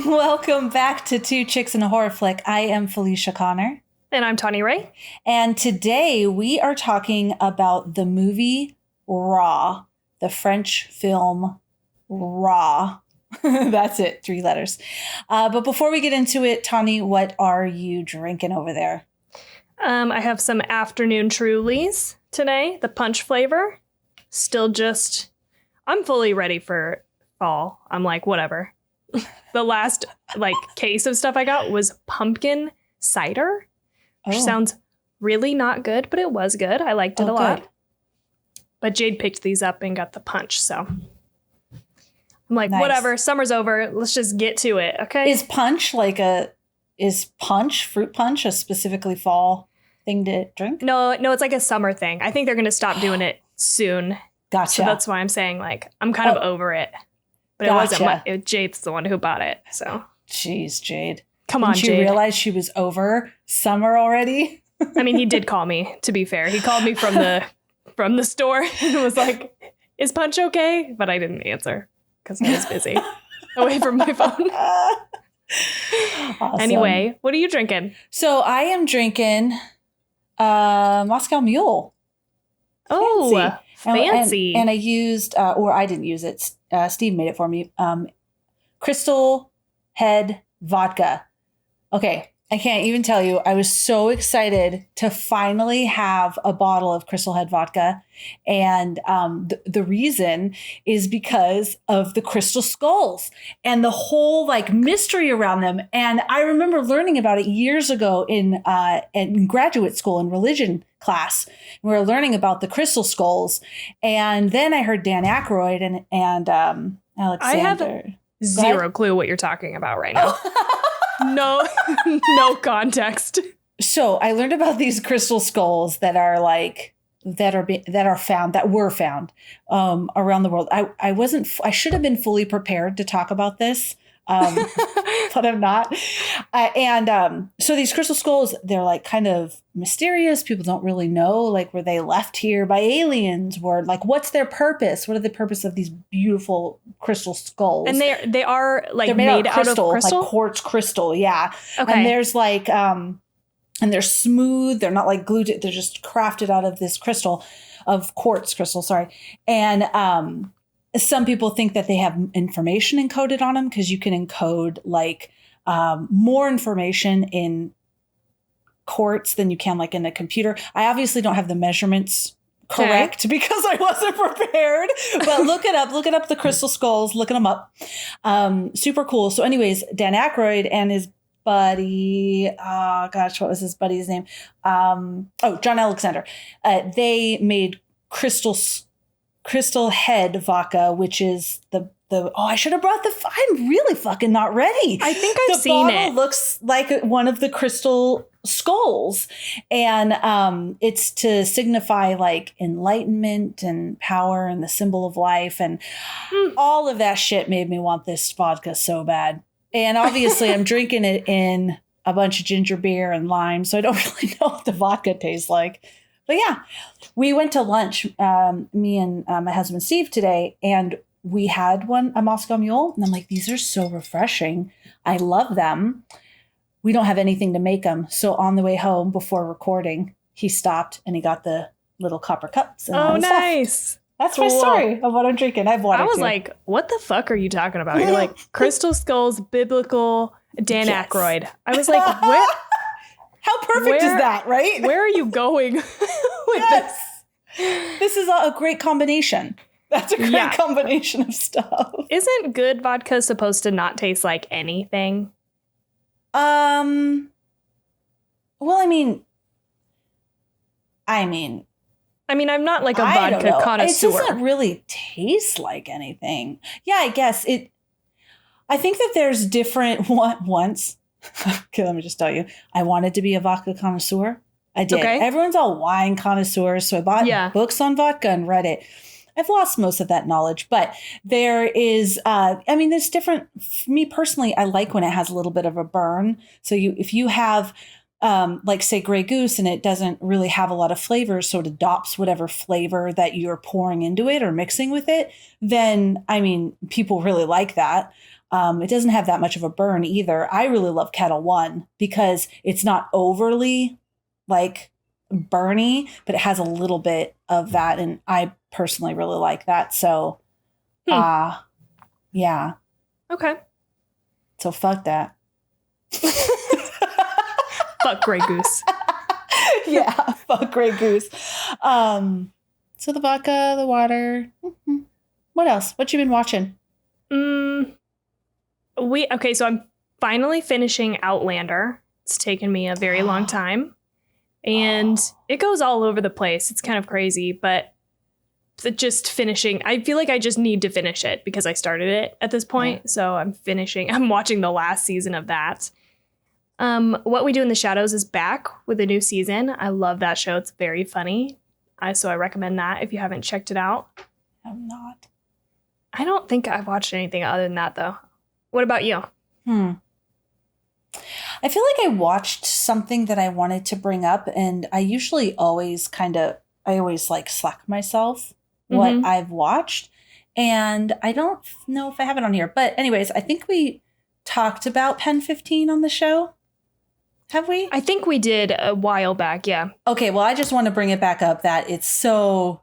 Welcome back to Two Chicks and a Horror Flick. I am Felicia Connor. And I'm Tawny Ray. And today we are talking about the movie Raw, the French film Raw. That's it, 3 letters. But before we get into it, Tawny, what are you drinking over there? I have some afternoon Trulies today, the punch flavor. I'm fully ready for fall. I'm like, whatever. The last case of stuff I got was pumpkin cider, which sounds really not good, but it was good. I liked it a lot. Good. But Jade picked these up and got the punch, so I'm like, Whatever, summer's over. Let's just get to it, okay? Is fruit punch a specifically fall thing to drink? No, it's like a summer thing. I think they're going to stop doing it soon. Gotcha. So that's why I'm saying I'm kind of over it. But Gotcha. It wasn't Jade's the one who bought it, so. Jeez, Jade. Come on, Jade. Didn't you realize she was over summer already? I mean, he did call me, to be fair. He called me from the store and was like, is punch okay? But I didn't answer because I was busy away from my phone. Awesome. Anyway, what are you drinking? So I am drinking Moscow Mule. Oh, fancy. And I used, or I didn't use it. Steve made it for me. Crystal Head Vodka. Okay, I can't even tell you. I was so excited to finally have a bottle of Crystal Head Vodka. And the reason is because of the crystal skulls and the whole mystery around them. And I remember learning about it years ago in graduate school in religion class. We were learning about the crystal skulls. And then I heard Dan Aykroyd and Alexander. I have zero clue what you're talking about right now. No context. So I learned about these crystal skulls that were found around the world. I should have been fully prepared to talk about this, but I'm not. So these crystal skulls, they're kind of mysterious. People don't really know, were they left here by aliens? What's their purpose? What are the purpose of these beautiful crystal skulls? And they are they're made out of crystal? Like quartz crystal. Yeah. Okay. And there's and they're smooth. They're not glued. They're just crafted out of this quartz crystal. Sorry. And, some people think that they have information encoded on them because you can encode more information in quartz than you can in a computer. I obviously don't have the measurements correct because I wasn't prepared, but look it up. Look it up, the crystal skulls, looking them up. Super cool. So anyways, Dan Aykroyd and his buddy, what was his buddy's name? John Alexander. They made Crystal Head Vodka, which is I should have brought I'm really fucking not ready. I think I've seen it. The bottle looks like one of the crystal skulls. And it's to signify enlightenment and power and the symbol of life. And all of that shit made me want this vodka so bad. And obviously I'm drinking it in a bunch of ginger beer and lime. So I don't really know what the vodka tastes like. But yeah, we went to lunch, me and my husband Steve today, and we had a Moscow Mule. And I'm like, these are so refreshing. I love them. We don't have anything to make them. So on the way home before recording, he stopped and he got the little copper cups. And all nice. Stuff. That's cool. My story of what I'm drinking. I have water. I was too. like, what the fuck are you talking about? You're like, crystal skulls, biblical, Dan Aykroyd. I was like, what? How perfect is that, right? Where are you going with this? This is a great combination. That's a great combination of stuff. Isn't good vodka supposed to not taste like anything? Well, I mean, I'm not a vodka connoisseur. It doesn't really taste like anything. Yeah, I guess it. I think that there's different once. Okay, let me just tell you. I wanted to be a vodka connoisseur. I did. Okay. Everyone's all wine connoisseurs, so I bought books on vodka and read it. I've lost most of that knowledge, but there is, there's different. For me personally, I like when it has a little bit of a burn. So if you have, say Grey Goose, and it doesn't really have a lot of flavors, so it adopts whatever flavor that you're pouring into it or mixing with it, then, people really like that. It doesn't have that much of a burn either. I really love Kettle One because it's not overly like burny, but it has a little bit of that. And I personally really like that. So, yeah. Okay. So fuck that. Fuck Grey Goose. Yeah, fuck Grey Goose. So the vodka, the water. Mm-hmm. What else? What you been watching? So I'm finally finishing Outlander. It's taken me a very long time. And it goes all over the place. It's kind of crazy, but just finishing, I feel like I just need to finish it because I started it at this point. Yeah. So I'm watching the last season of that. What We Do in the Shadows is back with a new season. I love that show. It's very funny. So I recommend that if you haven't checked it out. I'm not. I don't think I've watched anything other than that, though. What about you? I feel like I watched something that I wanted to bring up, and I usually always like slack myself what I've watched, and I don't know if I have it on here. But anyways, I think we talked about Pen 15 on the show. Have we? I think we did a while back, yeah. Okay, well, I just want to bring it back up that it's so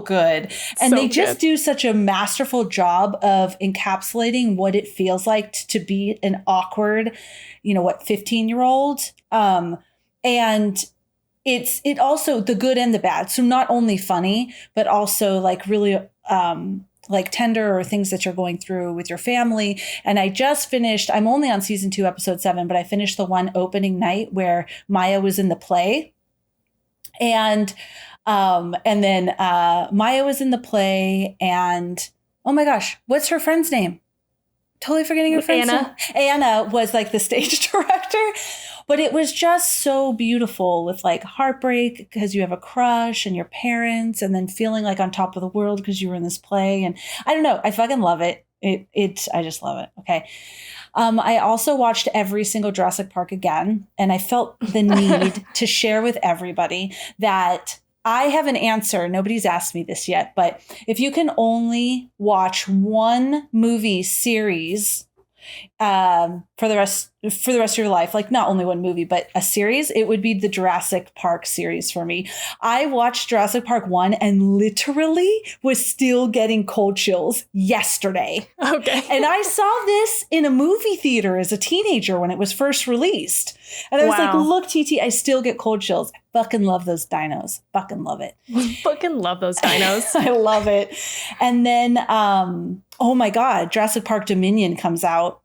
good. And they just do such a masterful job of encapsulating what it feels like to be an awkward, 15-year-old. And it also the good and the bad. So not only funny, but also like really like tender or things that you're going through with your family. And I just finished, I'm only on season 2, episode 7, but I finished the one opening night where Maya was in the play. And then Maya was in the play, and oh my gosh, what's her friend's name? Totally forgetting her friend's name. Anna was like the stage director. But it was just so beautiful with like heartbreak because you have a crush and your parents, and then feeling like on top of the world because you were in this play. And I don't know, I fucking love it. I just love it. Okay. I also watched every single Jurassic Park again, and I felt the need to share with everybody that I have an answer. Nobody's asked me this yet, but if you can only watch one movie series for the rest of your life, like not only one movie, but a series, it would be the Jurassic Park series for me. I watched Jurassic Park 1 and literally was still getting cold chills yesterday. Okay. And I saw this in a movie theater as a teenager when it was first released. And I was like, look, TT, I still get cold chills. Fucking love those dinos. Fucking love it. Fucking love those dinos. I love it. And then, oh my God, Jurassic Park Dominion comes out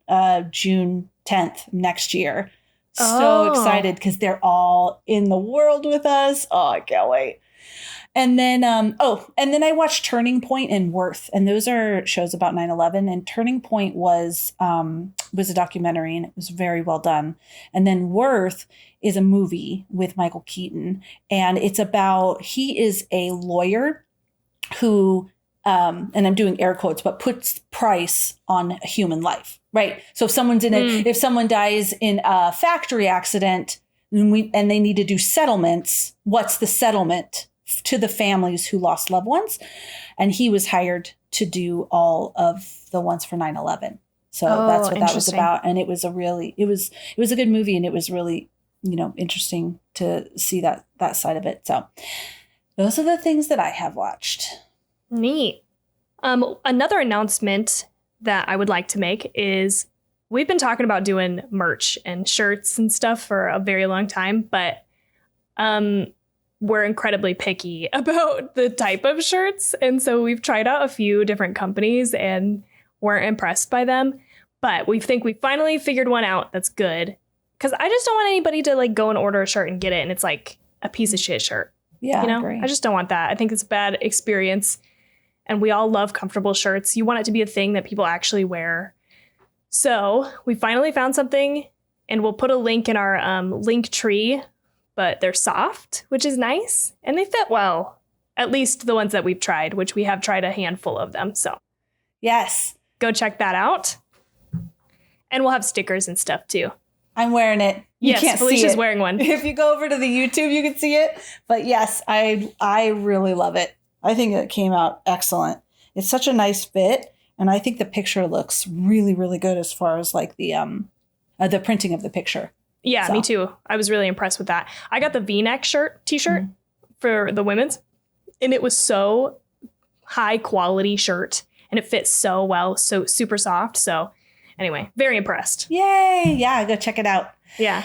June 10th next year. So excited because they're all in the world with us. Oh, I can't wait. And then, and then I watched Turning Point and Worth, and those are shows about 9/11. And Turning Point was a documentary, and it was very well done. And then Worth is a movie with Michael Keaton, and it's about, he is a lawyer who, and I'm doing air quotes, but puts price on human life, right? So if someone's if someone dies in a factory accident and they need to do settlements, what's the settlement to the families who lost loved ones? And he was hired to do all of the ones for 9/11. So that's what that was about. And it was it was a good movie, and it was really, interesting to see that side of it. So those are the things that I have watched. Neat. Another announcement that I would like to make is we've been talking about doing merch and shirts and stuff for a very long time, but we're incredibly picky about the type of shirts. And so we've tried out a few different companies and weren't impressed by them. But we think we finally figured one out that's good. Because I just don't want anybody to like go and order a shirt and get it, and it's like a piece of shit shirt. Yeah, I agree. I just don't want that. I think it's a bad experience. And we all love comfortable shirts. You want it to be a thing that people actually wear. So we finally found something, and we'll put a link in our link tree, but they're soft, which is nice. And they fit well, at least the ones that we've tried, which we have tried a handful of them. So yes, go check that out. And we'll have stickers and stuff too. I'm wearing it. You can't Felicia's see it. Wearing one. If you go over to the YouTube, you can see it. But yes, I really love it. I think it came out excellent. It's such a nice fit. And I think the picture looks really, really good as far as like the printing of the picture. Yeah, So. Me too. I was really impressed with that. I got the V-neck t-shirt for the women's, and it was so high quality shirt, and it fits so well, so super soft. So anyway, very impressed. Yay. Yeah, go check it out. Yeah.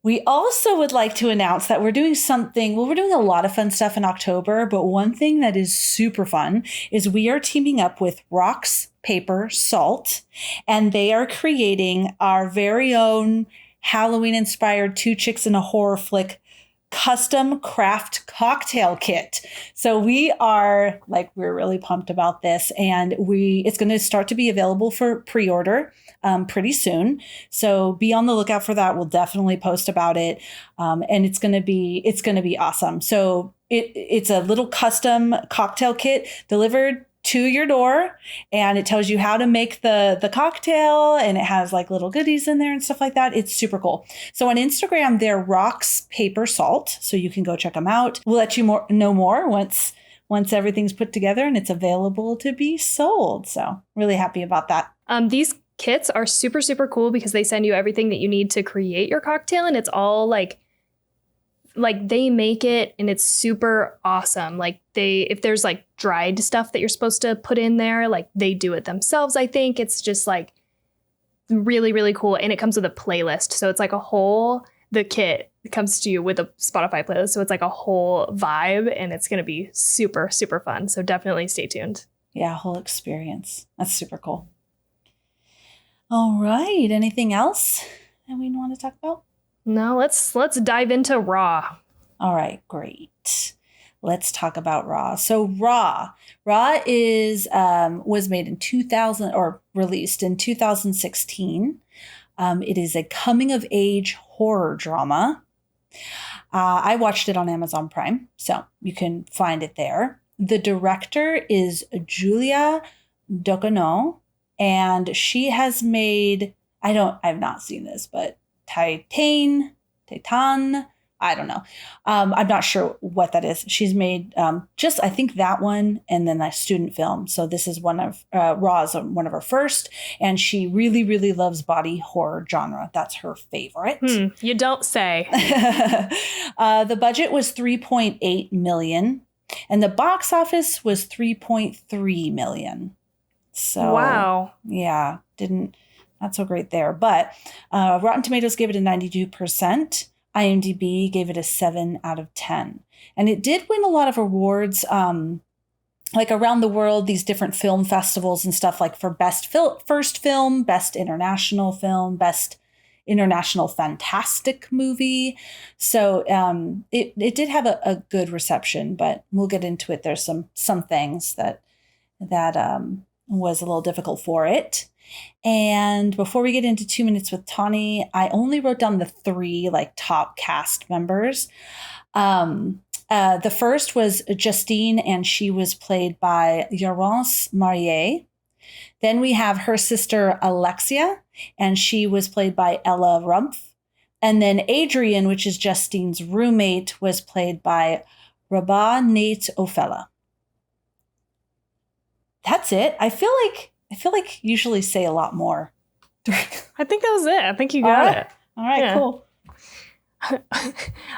We also would like to announce that we're doing something. Well, we're doing a lot of fun stuff in October, but one thing that is super fun is we are teaming up with Rocks, Paper, Salt, and they are creating our very own Halloween-inspired Two Chicks in a Horror Flick custom craft cocktail kit. So we're really pumped about this, and it's going to start to be available for pre-order pretty soon. So be on the lookout for that. We'll definitely post about it. And it's going to be awesome. So it's a little custom cocktail kit delivered to your door, and it tells you how to make the cocktail, and it has like little goodies in there and stuff like that. It's super cool. So on Instagram, they're Rocks, Paper, Salt. So you can go check them out. We'll let you know more once everything's put together and it's available to be sold. So really happy about that. These kits are super, super cool because they send you everything that you need to create your cocktail, and it's all like they make it, and it's super awesome. Like if there's like dried stuff that you're supposed to put in there, like they do it themselves. I think it's just like really, really cool. And it comes with a playlist. So it's like the kit comes to you with a Spotify playlist. So it's like a whole vibe, and it's going to be super, super fun. So definitely stay tuned. Yeah. Whole experience. That's super cool. All right. Anything else that we want to talk about? No, let's dive into Raw. All right, great. Let's talk about Raw. So Raw was made in 2000 or released in 2016. It is a coming of age horror drama. I watched it on Amazon Prime, so you can find it there. The director is Julia Ducournau, and she has made, I've not seen this, but Titan, I don't know. I'm not sure what that is. She's made I think that one, and then a student film. So this is one of Raw's one of her first, and she really, really loves body horror genre. That's her favorite. You don't say. The budget was $3.8 million, and the box office was $3.3 million. So wow, yeah, not so great there. But Rotten Tomatoes gave it a 92%. IMDb gave it a 7 out of 10. And it did win a lot of awards, like around the world, these different film festivals and stuff, like for best first film, best international film, best international fantastic movie. So it did have a good reception, but we'll get into it. There's some things that was a little difficult for it. And before we get into 2 Minutes with Tawny, I only wrote down the 3 top cast members. The first was Justine, and she was played by Laurence Marié. Then we have her sister Alexia, and she was played by Ella Rumpf. And then Adrian, which is Justine's roommate, was played by Rabah Nate Ofella. That's it. I feel like usually say a lot more. I think that was it. I think you got it. All right, yeah. Cool.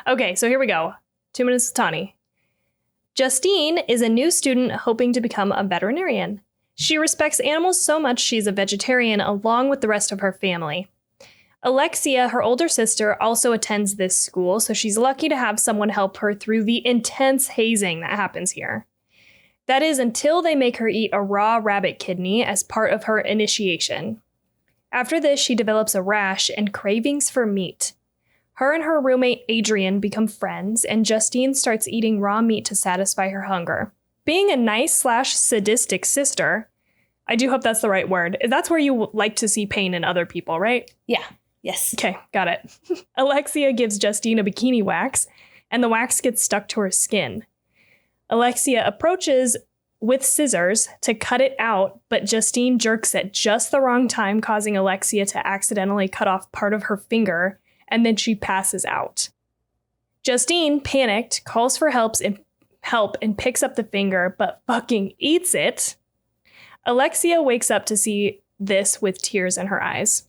Okay, so here we go. 2 Minutes with Tawny. Justine is a new student hoping to become a veterinarian. She respects animals so much she's a vegetarian along with the rest of her family. Alexia, her older sister, also attends this school, so she's lucky to have someone help her through the intense hazing that happens here. That is until they make her eat a raw rabbit kidney as part of her initiation. After this, she develops a rash and cravings for meat. Her and her roommate Adrian become friends, and Justine starts eating raw meat to satisfy her hunger. Being a nice/sadistic sister, I do hope that's the right word. That's where you like to see pain in other people, right? Yeah. Yes. Okay, got it. Alexia gives Justine a bikini wax, and the wax gets stuck to her skin. Alexia approaches with scissors to cut it out, but Justine jerks at just the wrong time, causing Alexia to accidentally cut off part of her finger, and then she passes out. Justine, panicked, calls for help and picks up the finger, but fucking eats it. Alexia wakes up to see this with tears in her eyes.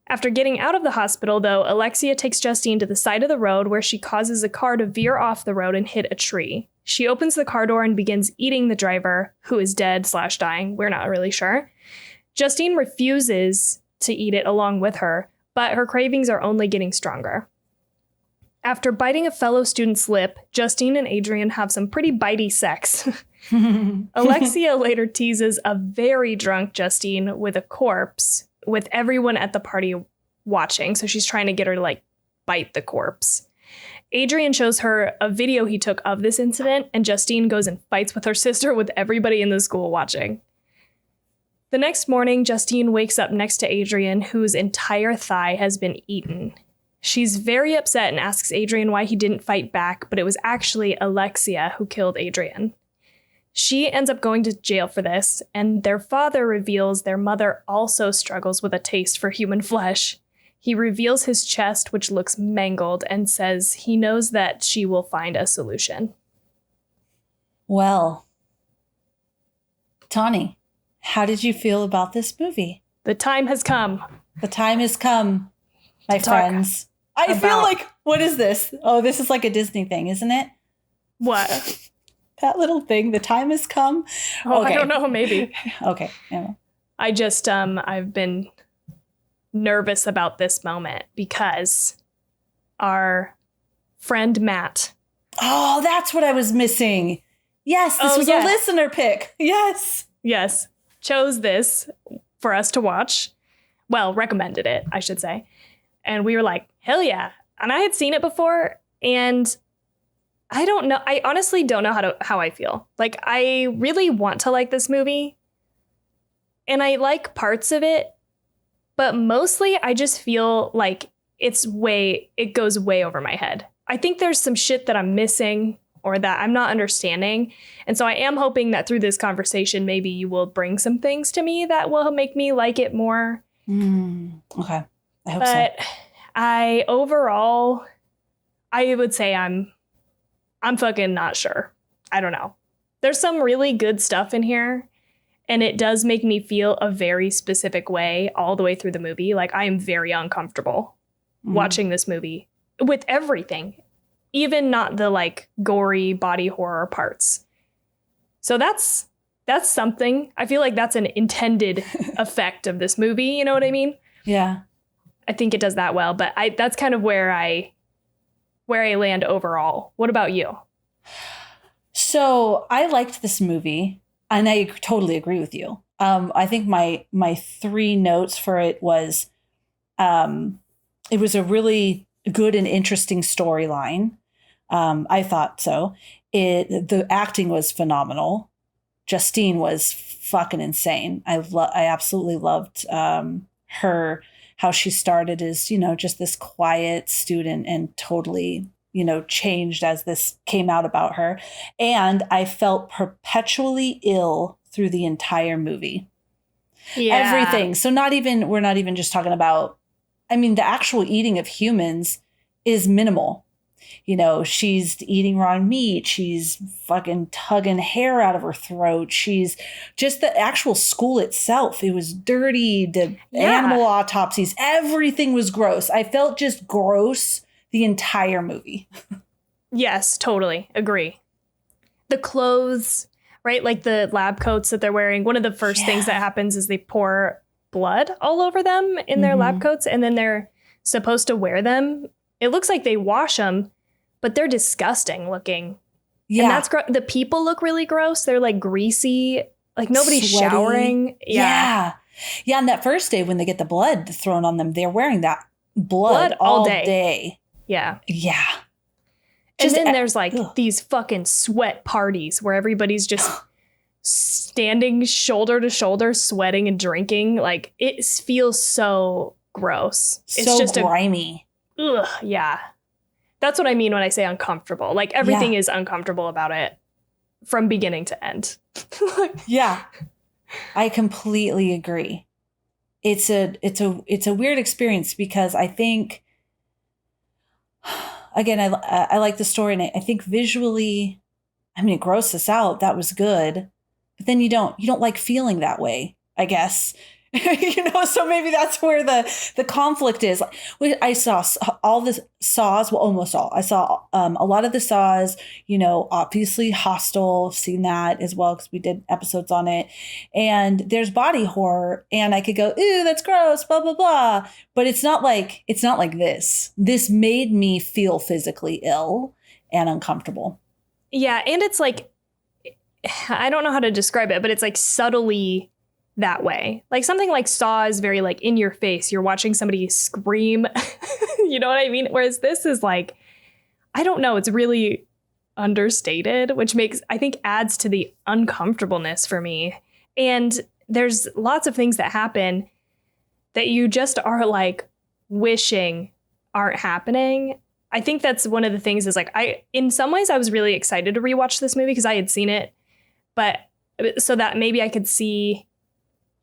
After getting out of the hospital, though, Alexia takes Justine to the side of the road where she causes a car to veer off the road and hit a tree. She opens the car door and begins eating the driver, who is dead/dying. We're not really sure. Justine refuses to eat it along with her, but her cravings are only getting stronger. After biting a fellow student's lip, Justine and Adrian have some pretty bitey sex. Alexia later teases a very drunk Justine with a corpse, with everyone at the party watching. So she's trying to get her to like bite the corpse. Adrian shows her a video he took of this incident, and Justine goes and fights with her sister with everybody in the school watching. The next morning, Justine wakes up next to Adrian, whose entire thigh has been eaten. She's very upset and asks Adrian why he didn't fight back, but it was actually Alexia who killed Adrian. She ends up going to jail for this, and their father reveals their mother also struggles with a taste for human flesh. He reveals his chest, which looks mangled, and says he knows that she will find a solution. Well, Tawny, how did you feel about this movie? The time has come. The time has come, my friends. I feel like, what is this? Oh, this is like a Disney thing, isn't it? What? That little thing, the time has come. Oh, okay. I don't know, maybe. Okay. Yeah. I just, I've been nervous about this moment because our friend Matt. Oh, that's what I was missing. Yes, this was a listener pick. Yes. Yes. Chose this for us to watch. Well, recommended it, I should say. And we were like, hell yeah. And I had seen it before, and I don't know. I honestly don't know how I feel. Like, I really want to like this movie, and I like parts of it, but mostly I just feel like it goes way over my head. I think there's some shit that I'm missing or that I'm not understanding. And so I am hoping that through this conversation, maybe you will bring some things to me that will make me like it more. Okay. I hope so. But I would say I'm fucking not sure. I don't know. There's some really good stuff in here, and it does make me feel a very specific way all the way through the movie. Like, I am very uncomfortable watching this movie with everything, even not the like gory body horror parts. So that's something. I feel like that's an intended effect of this movie. You know what I mean? Yeah. I think it does that well, but that's kind of where I land overall. What about you? So I liked this movie, and I totally agree with you. I think my 3 notes for it was, it was a really good and interesting storyline. I thought so. The acting was phenomenal. Justine was fucking insane. I absolutely loved her. How she started as, just this quiet student and totally, changed as this came out about her. And I felt perpetually ill through the entire movie. Yeah. Everything. So we're not even just talking about, the actual eating of humans is minimal. She's eating raw meat. She's fucking tugging hair out of her throat. She's just the actual school itself. It was dirty. The animal autopsies, everything was gross. I felt just gross the entire movie. Yes, totally. Agree. The clothes, right? Like the lab coats that they're wearing. One of the first things that happens is they pour blood all over them in their lab coats, and then they're supposed to wear them. It looks like they wash them, but they're disgusting looking. Yeah. And that's the people look really gross. They're like greasy, like nobody's sweaty. Showering. Yeah. And that first day when they get the blood thrown on them, they're wearing that blood all day. Yeah. Yeah. And then there's like these fucking sweat parties where everybody's just standing shoulder to shoulder, sweating and drinking. Like, it feels so gross. It's just grimy. Ugh, yeah. That's what I mean when I say uncomfortable. Like, everything is uncomfortable about it from beginning to end. Yeah. I completely agree. It's a weird experience because I think, again, I like the story, and I think visually, it grossed us out. That was good. but then you don't like feeling that way, I guess. So maybe that's where the conflict is. I saw all the saws, well, almost all. I saw a lot of the saws, obviously Hostel, seen that as well because we did episodes on it. And there's body horror, and I could go, ooh, that's gross, blah, blah, blah. But it's not like this. This made me feel physically ill and uncomfortable. Yeah, and it's like, I don't know how to describe it, but it's like subtly that way. Like something like Saw is very like in your face. You're watching somebody scream. You know what I mean? Whereas this is like, I don't know, it's really understated, which I think adds to the uncomfortableness for me. And there's lots of things that happen that you just are like wishing aren't happening. I think that's one of the things is like, in some ways I was really excited to rewatch this movie because I had seen it, but so that maybe I could see,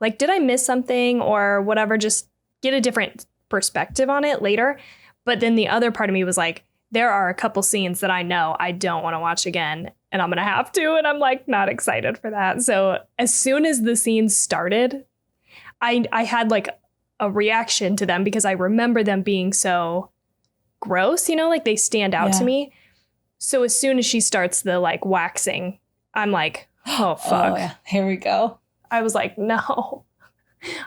like, did I miss something or whatever, just get a different perspective on it later. But then the other part of me was like, there are a couple scenes that I know I don't want to watch again and I'm going to have to. And I'm like, not excited for that. So as soon as the scenes started, I had like a reaction to them because I remember them being so gross, like they stand out to me. So as soon as she starts the like waxing, I'm like, oh, fuck. Oh, yeah. Here we go. I was like, no,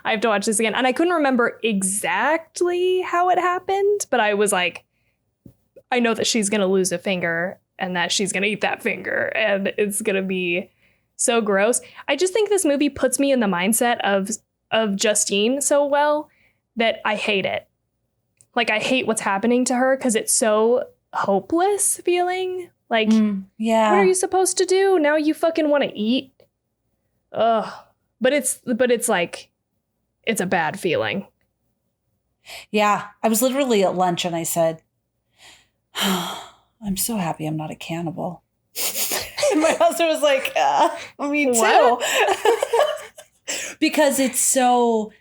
I have to watch this again. And I couldn't remember exactly how it happened, but I was like, I know that she's going to lose a finger and that she's going to eat that finger and it's going to be so gross. I just think this movie puts me in the mindset of Justine so well that I hate it. Like, I hate what's happening to her because it's so hopeless feeling. Like, what are you supposed to do? Now you fucking want to eat? Ugh. But it's like, it's a bad feeling. Yeah. I was literally at lunch and I said, I'm so happy I'm not a cannibal. And my husband was like, me too. Because it's so,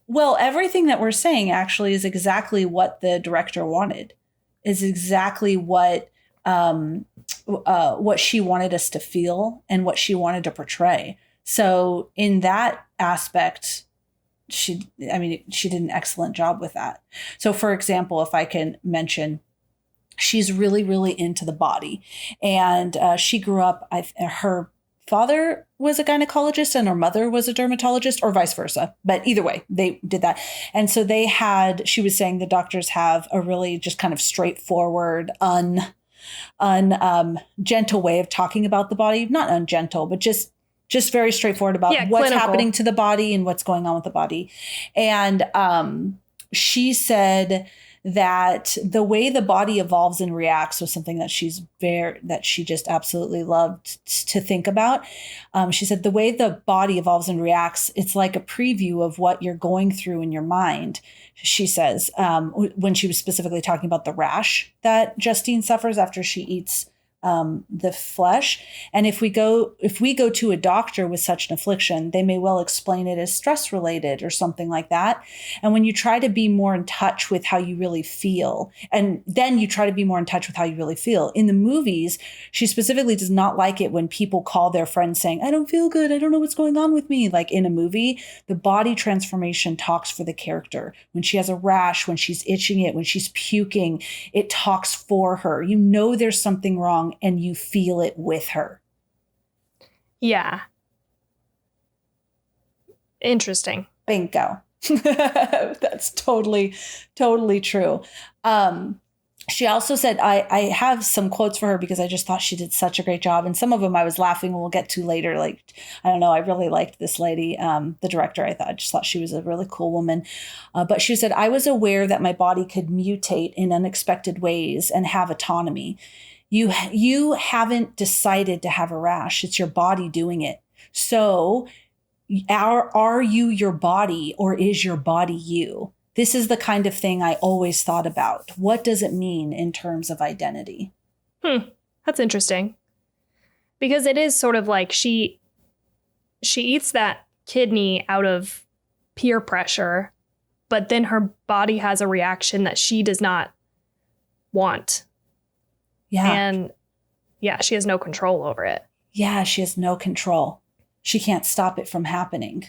well, everything that we're saying actually is exactly what the director wanted, is exactly what she wanted us to feel and what she wanted to portray. So in that aspect, she did an excellent job with that. So for example, if I can mention, she's really, really into the body. And she grew up, her father was a gynecologist and her mother was a dermatologist, or vice versa. But either way, they did that. And so she was saying the doctors have a really just kind of straightforward, gentle way of talking about the body. Not ungentle, but just very straightforward about what's clinical. happening to the body and what's going on with the body. And she said that the way the body evolves and reacts was something that that she just absolutely loved to think about. She said the way the body evolves and reacts, it's like a preview of what you're going through in your mind. She says, when she was specifically talking about the rash that Justine suffers after she eats the flesh. And if we go to a doctor with such an affliction, they may well explain it as stress related or something like that. And when you try to be more in touch with how you really feel, and then you try to be more in touch with how you really feel in the movies, she specifically does not like it when people call their friends saying, I don't feel good. I don't know what's going on with me. Like in a movie, the body transformation talks for the character. When she has a rash, when she's itching it, when she's puking, it talks for her. There's something wrong and you feel it with her. Yeah. Interesting. Bingo. That's totally true. She also said, I have some quotes for her because I just thought she did such a great job. And some of them I was laughing, we'll get to later. Like, I don't know, I really liked this lady, the director. I just thought she was a really cool woman. But she said, I was aware that my body could mutate in unexpected ways and have autonomy. You haven't decided to have a rash. It's your body doing it. So are you your body or is your body you? This is the kind of thing I always thought about. What does it mean in terms of identity? That's interesting. Because it is sort of like she eats that kidney out of peer pressure, but then her body has a reaction that she does not want. Yeah. And she has no control over it. Yeah, she has no control. she can't stop it from happening.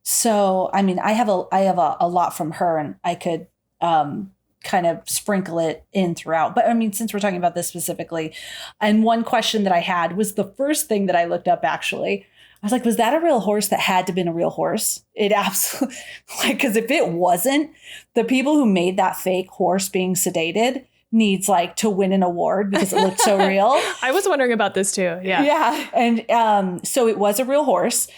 So, I mean, I have a lot from her, and I could kind of sprinkle it in throughout. But I mean, since we're talking about this specifically, and one question that I had was the first thing that I looked up, actually. I was like, was that a real horse that had to have been a real horse? It absolutely, like, because if it wasn't, the people who made that fake horse being sedated needs like to win an award because it looked so real. I was wondering about this too. Yeah. Yeah. And so it was a real horse.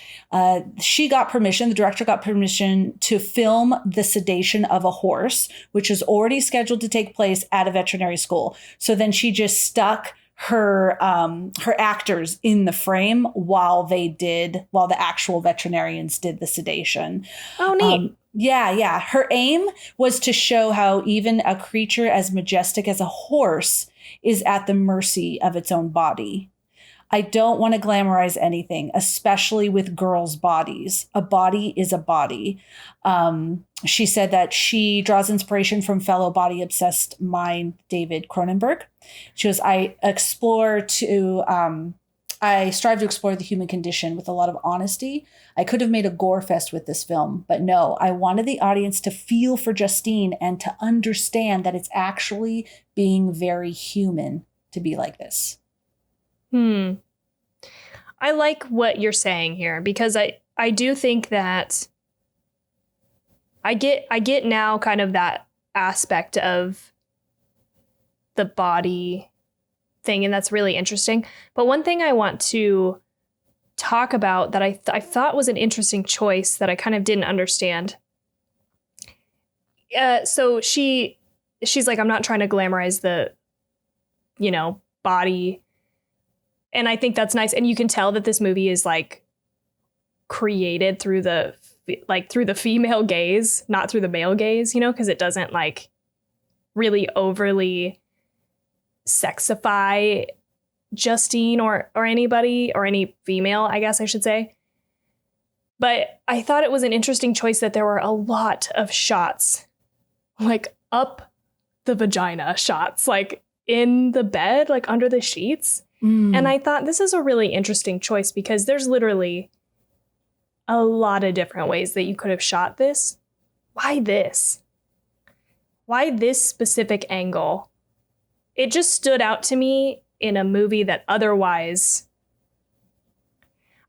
She got permission, the director got permission to film the sedation of a horse, which was already scheduled to take place at a veterinary school. So then she just stuck her actors in the frame while the actual veterinarians did the sedation. Oh, neat. Yeah. Her aim was to show how even a creature as majestic as a horse is at the mercy of its own body. I don't want to glamorize anything, especially with girls' bodies. A body is a body. She said that she draws inspiration from fellow body-obsessed mind David Cronenberg. She goes, I strive to explore the human condition with a lot of honesty. I could have made a gore fest with this film, but no, I wanted the audience to feel for Justine and to understand that it's actually being very human to be like this. I like what you're saying here because I do think that I get now kind of that aspect of the body thing, and that's really interesting. But one thing I want to talk about that I thought was an interesting choice that I kind of didn't understand. So she's like, I'm not trying to glamorize the, body. And I think that's nice. And you can tell that this movie is like created through the female gaze, not through the male gaze, because it doesn't like really overly sexify Justine or anybody or any female, I guess I should say. But I thought it was an interesting choice that there were a lot of shots, like up the vagina shots, like in the bed, like under the sheets. And I thought this is a really interesting choice because there's literally a lot of different ways that you could have shot this. Why this? Why this specific angle? It just stood out to me in a movie that otherwise,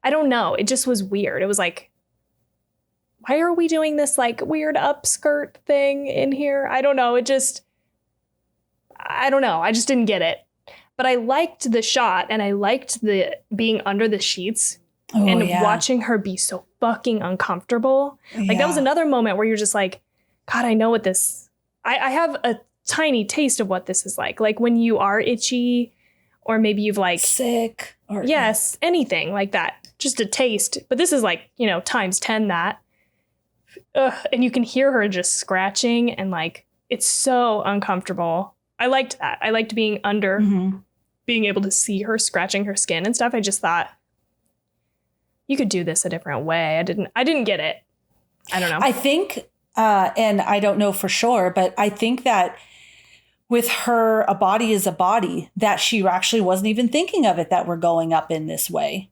I don't know. It just was weird. It was like, why are we doing this like weird upskirt thing in here? I don't know. I don't know. I just didn't get it. But I liked the shot and I liked the being under the sheets watching her be so fucking uncomfortable. Like that was another moment where you're just like, God, I know what this, I have a tiny taste of what this is like. Like when you are itchy or maybe you've like sick or yes, anything like that. Just a taste. But this is like, times 10 that. And you can hear her just scratching and like, it's so uncomfortable. I liked that. I liked being under, being able to see her scratching her skin and stuff. I just thought you could do this a different way. I didn't get it. I don't know. I think, and I don't know for sure, but I think that with her, a body is a body, that she actually wasn't even thinking of it, that we're going up in this way.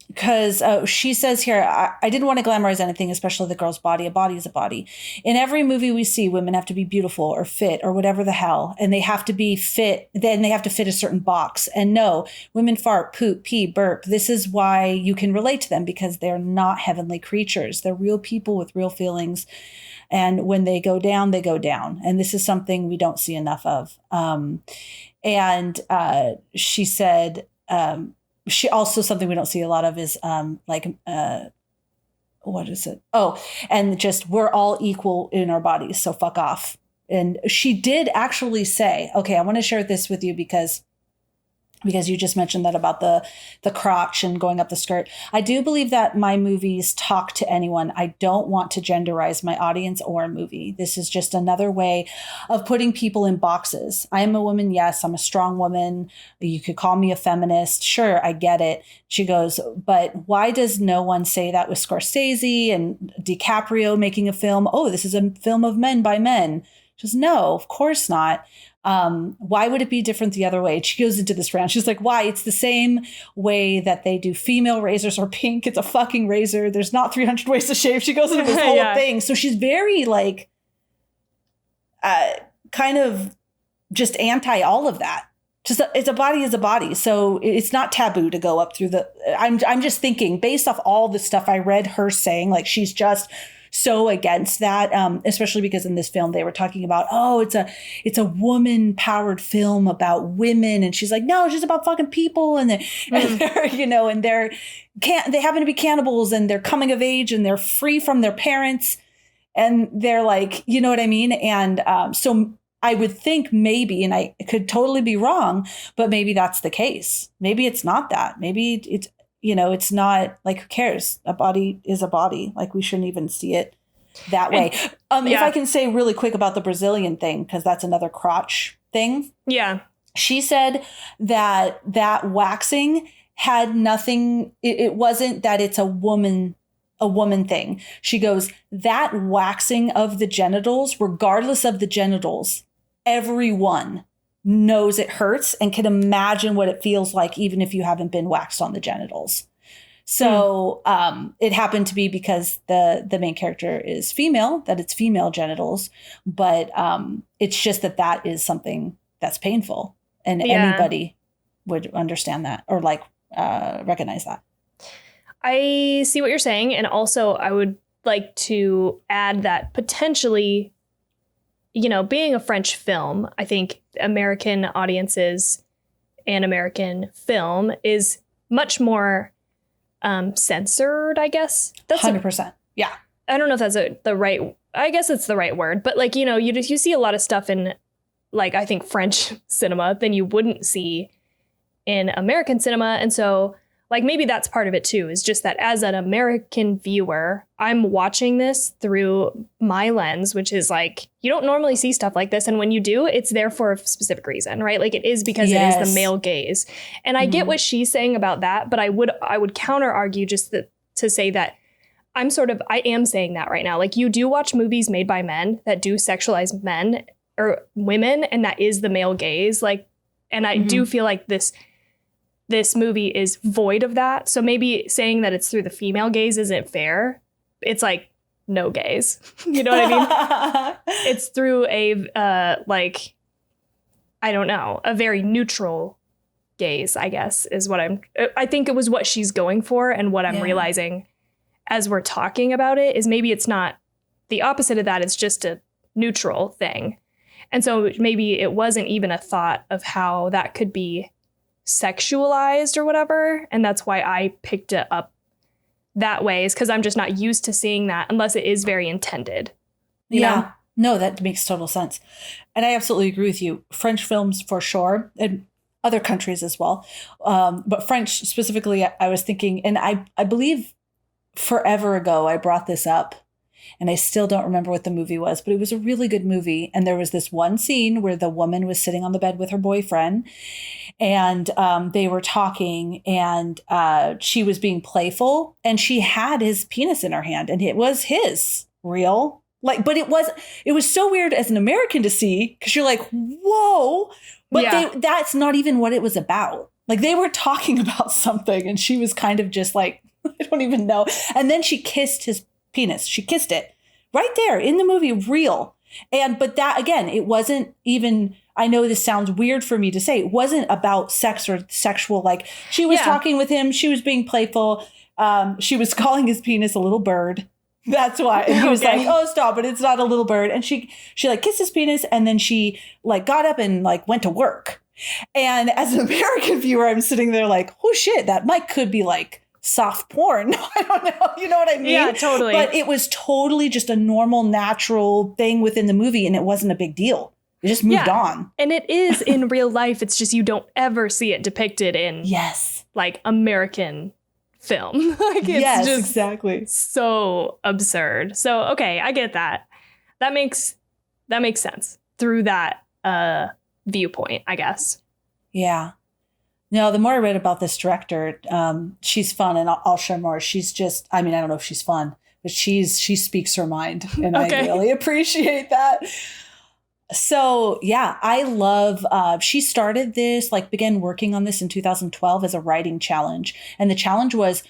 Because she says here, I didn't want to glamorize anything, especially the girl's body. A body is a body. In every movie we see, women have to be beautiful or fit or whatever the hell. And they have to be fit. Then they have to fit a certain box. And no, women fart, poop, pee, burp. This is why you can relate to them, because they're not heavenly creatures. They're real people with real feelings. And when they go down, they go down. And this is something we don't see enough of. She said... she also, something we don't see a lot of is what is it? Oh, and just we're all equal in our bodies. So fuck off. And she did actually say, okay, I want to share this with you because you just mentioned that about the crotch and going up the skirt. I do believe that my movies talk to anyone. I don't want to genderize my audience or a movie. This is just another way of putting people in boxes. I am a woman. Yes, I'm a strong woman. You could call me a feminist. Sure, I get it. She goes, but why does no one say that with Scorsese and DiCaprio making a film? Oh, this is a film of men by men. She goes, no, of course not. Why would it be different the other way? And she goes into this rant. She's like, why? It's the same way that they do female razors are pink. It's a fucking razor. There's not 300 ways to shave. She goes into this whole thing. So she's very like, kind of just anti all of that. Just it's a body is a body. So it's not taboo to go up through I'm just thinking based off all the stuff I read her saying, like she's just so against that, especially because in this film they were talking about, it's a woman powered film about women, and she's like, no, it's just about fucking people, and they're and they happen to be cannibals, and they're coming of age, and they're free from their parents, and they're like, you know what I mean, and so I would think maybe, and I could totally be wrong, but maybe that's the case. Maybe it's not that. Maybe it's, it's not like, who cares? A body is a body. Like we shouldn't even see it that way. If I can say really quick about the Brazilian thing, because that's another crotch thing. Yeah. She said that waxing had nothing. It wasn't that it's a woman thing. She goes, that waxing of the genitals, regardless of the genitals, everyone knows it hurts and can imagine what it feels like, even if you haven't been waxed on the genitals. So it happened to be because the main character is female, that it's female genitals, but it's just that is something that's painful, and anybody would understand that or like recognize that. I see what you're saying. And also I would like to add that potentially, being a French film, I think American audiences and American film is much more censored, I guess. That's 100%. Yeah. I don't know if that's I guess it's the right word, but like, you see a lot of stuff in like, I think French cinema than you wouldn't see in American cinema. And so like, maybe that's part of it too, is just that as an American viewer, I'm watching this through my lens, which is like, you don't normally see stuff like this. And when you do, it's there for a specific reason, right? Like it is because it is the male gaze. And I get what she's saying about that, but I would counter argue just to say that I am saying that right now. Like you do watch movies made by men that do sexualize men or women, and that is the male gaze. Like, and I do feel like this movie is void of that. So maybe saying that it's through the female gaze isn't fair. It's like no gaze. You know what I mean? It's through a I don't know, a very neutral gaze, I guess, is what I think it was what she's going for. And what I'm realizing as we're talking about it is maybe it's not the opposite of that. It's just a neutral thing. And so maybe it wasn't even a thought of how that could be sexualized or whatever, and that's why I picked it up that way, is because I'm just not used to seeing that unless it is very intended. You know? No, that makes total sense, and I absolutely agree with you. French films for sure, and other countries as well, but French specifically. I was thinking, and I believe forever ago I brought this up, and I still don't remember what the movie was, but it was a really good movie. And there was this one scene where the woman was sitting on the bed with her boyfriend, and they were talking, and she was being playful, and she had his penis in her hand, and it was his real. Like, but it was so weird as an American to see, because you're like, whoa, but that's not even what it was about. Like they were talking about something, and she was kind of just like, I don't even know. And then she kissed his penis. She kissed it right there in the movie, real. But that, again, it wasn't even, I know this sounds weird for me to say, it wasn't about sex or sexual. Like she was talking with him. She was being playful. She was calling his penis a little bird. That's why. And he was like, oh, stop it. It's not a little bird. And she like kissed his penis, and then she like got up and like went to work. And as an American viewer, I'm sitting there like, oh shit, that could be like soft porn. I don't know. You know what I mean? Yeah, totally. But it was totally just a normal, natural thing within the movie, and it wasn't a big deal. It just moved on. And it is in real life. It's just you don't ever see it depicted in like American film. Like it's just exactly so absurd. So okay, I get that. That makes sense through that viewpoint, I guess. Yeah. No, the more I read about this director, she's fun, and I'll share more. She's just, I mean, I don't know if she's fun, but she speaks her mind, and I really appreciate that. So yeah, I love, she started this, like began working on this in 2012 as a writing challenge. And the challenge was,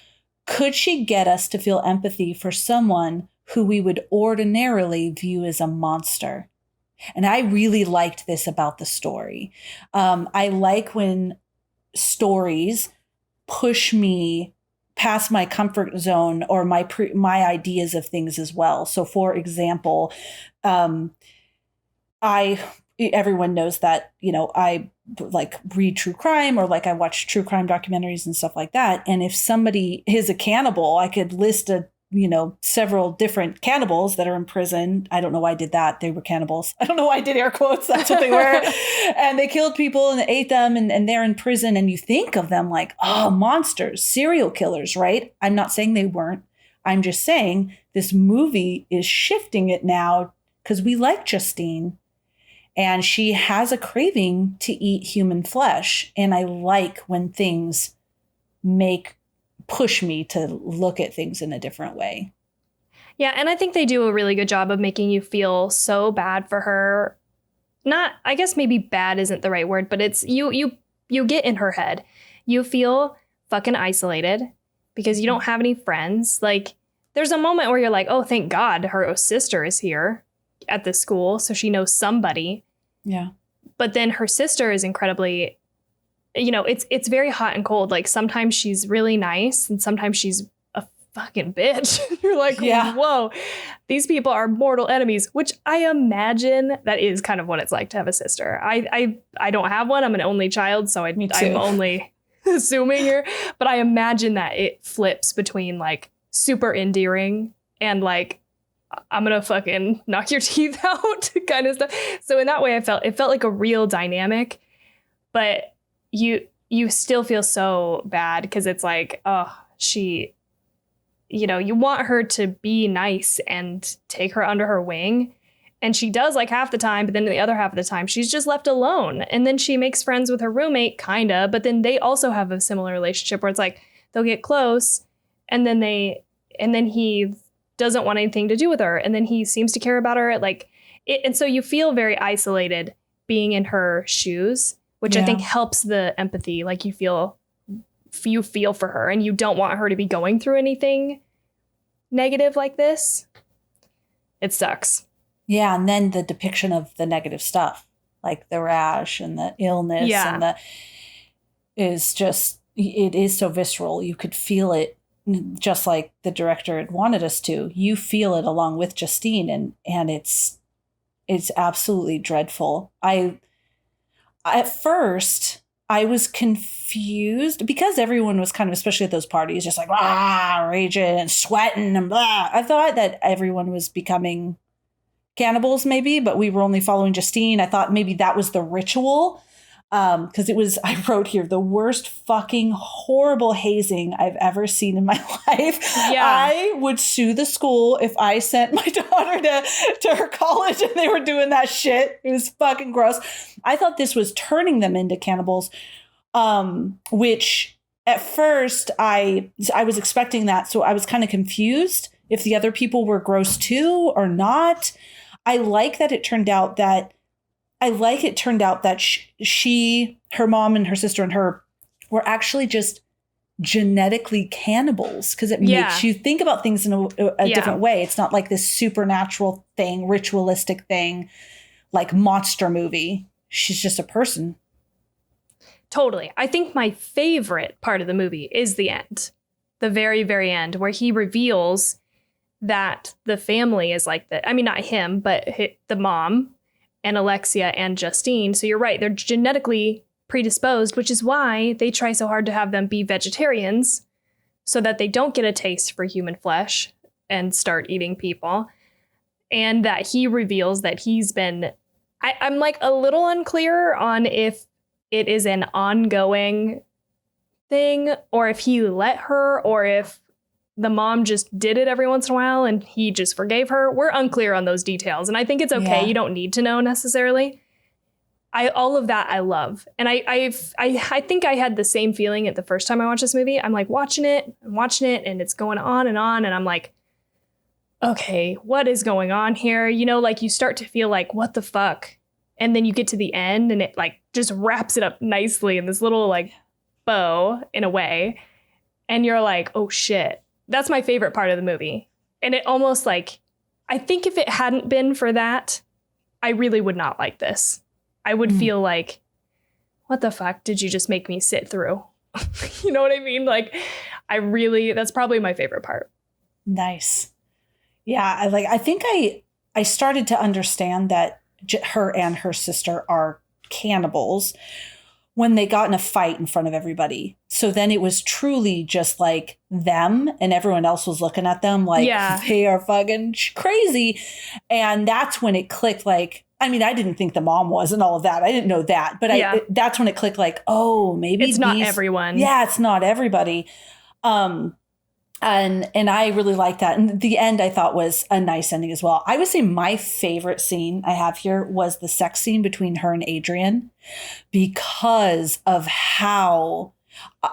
could she get us to feel empathy for someone who we would ordinarily view as a monster? And I really liked this about the story. I like when stories push me past my comfort zone or my ideas of things as well. So for example, everyone knows that, I like read true crime or like I watch true crime documentaries and stuff like that. And if somebody is a cannibal, I could list several different cannibals that are in prison. I don't know why I did that. They were cannibals. I don't know why I did air quotes. That's what they were. And they killed people and ate them and they're in prison. And you think of them like, oh, monsters, serial killers, right? I'm not saying they weren't. I'm just saying this movie is shifting it now because we like Justine. And she has a craving to eat human flesh. And I like when things push me to look at things in a different way. Yeah, and I think they do a really good job of making you feel so bad for her. Not, I guess maybe bad isn't the right word, but it's you get in her head. You feel fucking isolated because you don't have any friends. Like, there's a moment where you're like, oh, thank God her sister is here at this school, so she knows somebody. Yeah. But then her sister is incredibly, it's very hot and cold. Like, sometimes she's really nice and sometimes she's a fucking bitch. You're like, yeah. Whoa, these people are mortal enemies, which I imagine that is kind of what it's like to have a sister. I don't have one. I'm an only child, so I'm only assuming here. But I imagine that it flips between like super endearing and like, I'm going to fucking knock your teeth out kind of stuff. So in that way, it felt like a real dynamic, but you still feel so bad because it's like, oh, she, you want her to be nice and take her under her wing. And she does like half the time, but then the other half of the time, she's just left alone. And then she makes friends with her roommate, kind of, but then they also have a similar relationship where it's like, they'll get close and then he doesn't want anything to do with her. And then he seems to care about her. And so you feel very isolated being in her shoes, which I think helps the empathy. Like you feel for her and you don't want her to be going through anything negative like this. It sucks. Yeah. And then the depiction of the negative stuff, like the rash and the illness it is so visceral. You could feel it. Just like the director had wanted us to, you feel it along with Justine, and it's absolutely dreadful. At first I was confused because everyone was kind of, especially at those parties, just like raging and sweating and blah. I thought that everyone was becoming cannibals maybe, but we were only following Justine. I thought maybe that was the ritual. Because I wrote here, the worst fucking horrible hazing I've ever seen in my life. Yeah. I would sue the school if I sent my daughter to her college and they were doing that shit. It was fucking gross. I thought this was turning them into cannibals, which at first I was expecting that. So I was kind of confused if the other people were gross too or not. I like that it turned out that she, her mom and her sister and her were actually just genetically cannibals because it makes you think about things in a different way. It's not like this supernatural thing, ritualistic thing, like monster movie. She's just a person. Totally. I think my favorite part of the movie is the end, the very, very end, where he reveals that the family is like that. I mean, not him, but the mom and Alexia and Justine. So you're right. They're genetically predisposed, which is why they try so hard to have them be vegetarians so that they don't get a taste for human flesh and start eating people. And that he reveals that he's been, I'm like a little unclear on if it is an ongoing thing or if he let her or if the mom just did it every once in a while and he just forgave her. We're unclear on those details. And I think it's okay. Yeah. You don't need to know necessarily. All of that I love. And I think I had the same feeling at the first time I watched this movie. I'm like watching it and it's going on. And I'm like, okay, what is going on here? Like you start to feel like, what the fuck And then you get to the end and it like just wraps it up nicely in this little like bow in a way. And you're like, oh shit. That's my favorite part of the movie. And it almost like, I think if it hadn't been for that, I really would not like this. I would feel like, what the fuck did you just make me sit through? You know what I mean? Like, that's probably my favorite part. Nice. Yeah. I think I started to understand that her and her sister are cannibals when they got in a fight in front of everybody. So then it was truly just like them and everyone else was looking at them like they are fucking crazy. And that's when it clicked. Like, I mean, I didn't think the mom was and all of that. I didn't know that, but that's when it clicked like, oh, maybe it's not everyone. Yeah, it's not everybody. And I really like that. And the end I thought was a nice ending as well. I would say my favorite scene I have here was the sex scene between her and Adrian because of how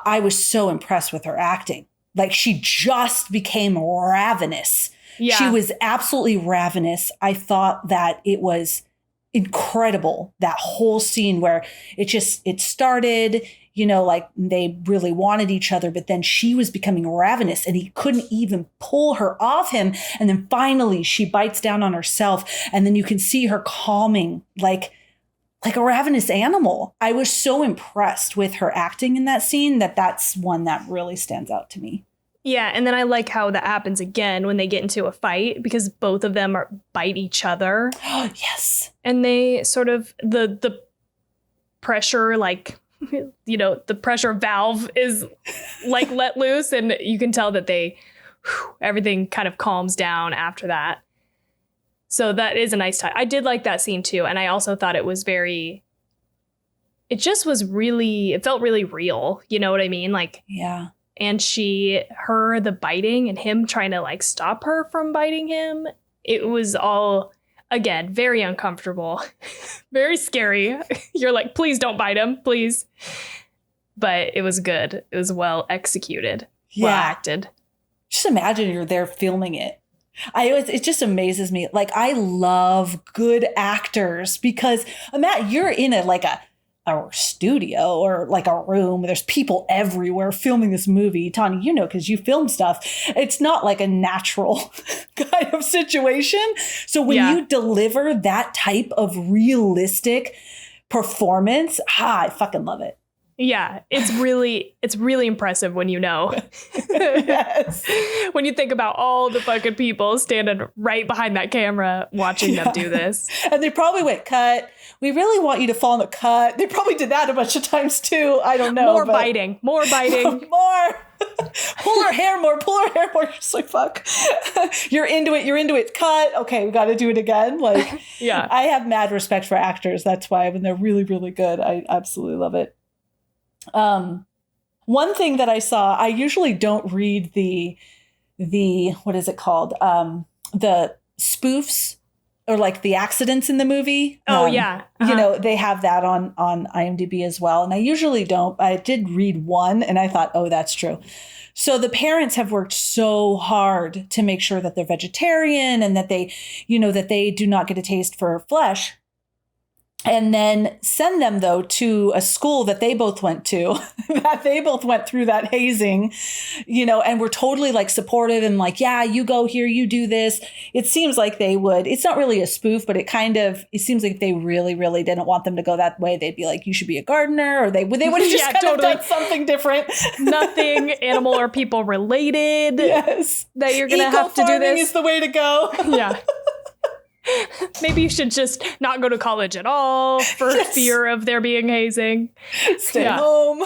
I was so impressed with her acting. Like she just became ravenous. Yeah. She was absolutely ravenous. I thought that it was incredible, that whole scene where it started, you know, like they really wanted each other, but then she was becoming ravenous and he couldn't even pull her off him. And then finally she bites down on herself and then you can see her calming like a ravenous animal. I was so impressed with her acting in that scene that's one that really stands out to me. Yeah, and then I like how that happens again when they get into a fight because both of them bite each other. Oh, yes. And they sort of, the pressure, like, you know, the pressure valve is like let loose and you can tell that everything kind of calms down after that. So that is a nice time. I did like that scene too. And I also thought it felt really real. You know what I mean? Like, yeah. And the biting and him trying to like stop her from biting him. It was all, again, very uncomfortable, very scary. You're like, please don't bite him, please. But it was good. It was well executed, well acted. Just imagine you're there filming it. It just amazes me. Like, I love good actors because, Matt, you're in a studio or like a room. There's people everywhere filming this movie. Tawny, you know, because you film stuff. It's not like a natural kind of situation. So when you deliver that type of realistic performance, I fucking love it. Yeah, it's really impressive when you know. Yes. When you think about all the fucking people standing right behind that camera watching them do this. And they probably went, cut. We really want you to fall in the cut. They probably did that a bunch of times too. I don't know. More biting. More. Pull her hair more. You're just like, fuck. You're into it. Cut. Okay, we got to do it again. Like, yeah. I have mad respect for actors. That's why when they're really, really good, I absolutely love it. One thing that I saw, I usually don't read the what is it called? The spoofs or like the accidents in the movie. Oh, yeah. You know, they have that on IMDb as well. And I usually don't. I did read one and I thought, oh, that's true. So the parents have worked so hard to make sure that they're vegetarian and that they do not get a taste for flesh. And then send them, though, to a school that they both went to, that they both went through that hazing, you know, and were totally like supportive and like, yeah, you go here, you do this. It seems like they would. It's not really a spoof, but it seems like if they really, really didn't want them to go that way, they'd be like, you should be a gardener, or they would have just of done something different. Nothing animal or people related. Yes. That you're going to have to do this. Is the way to go. Yeah. Maybe you should just not go to college at all for fear of there being hazing. Stay home.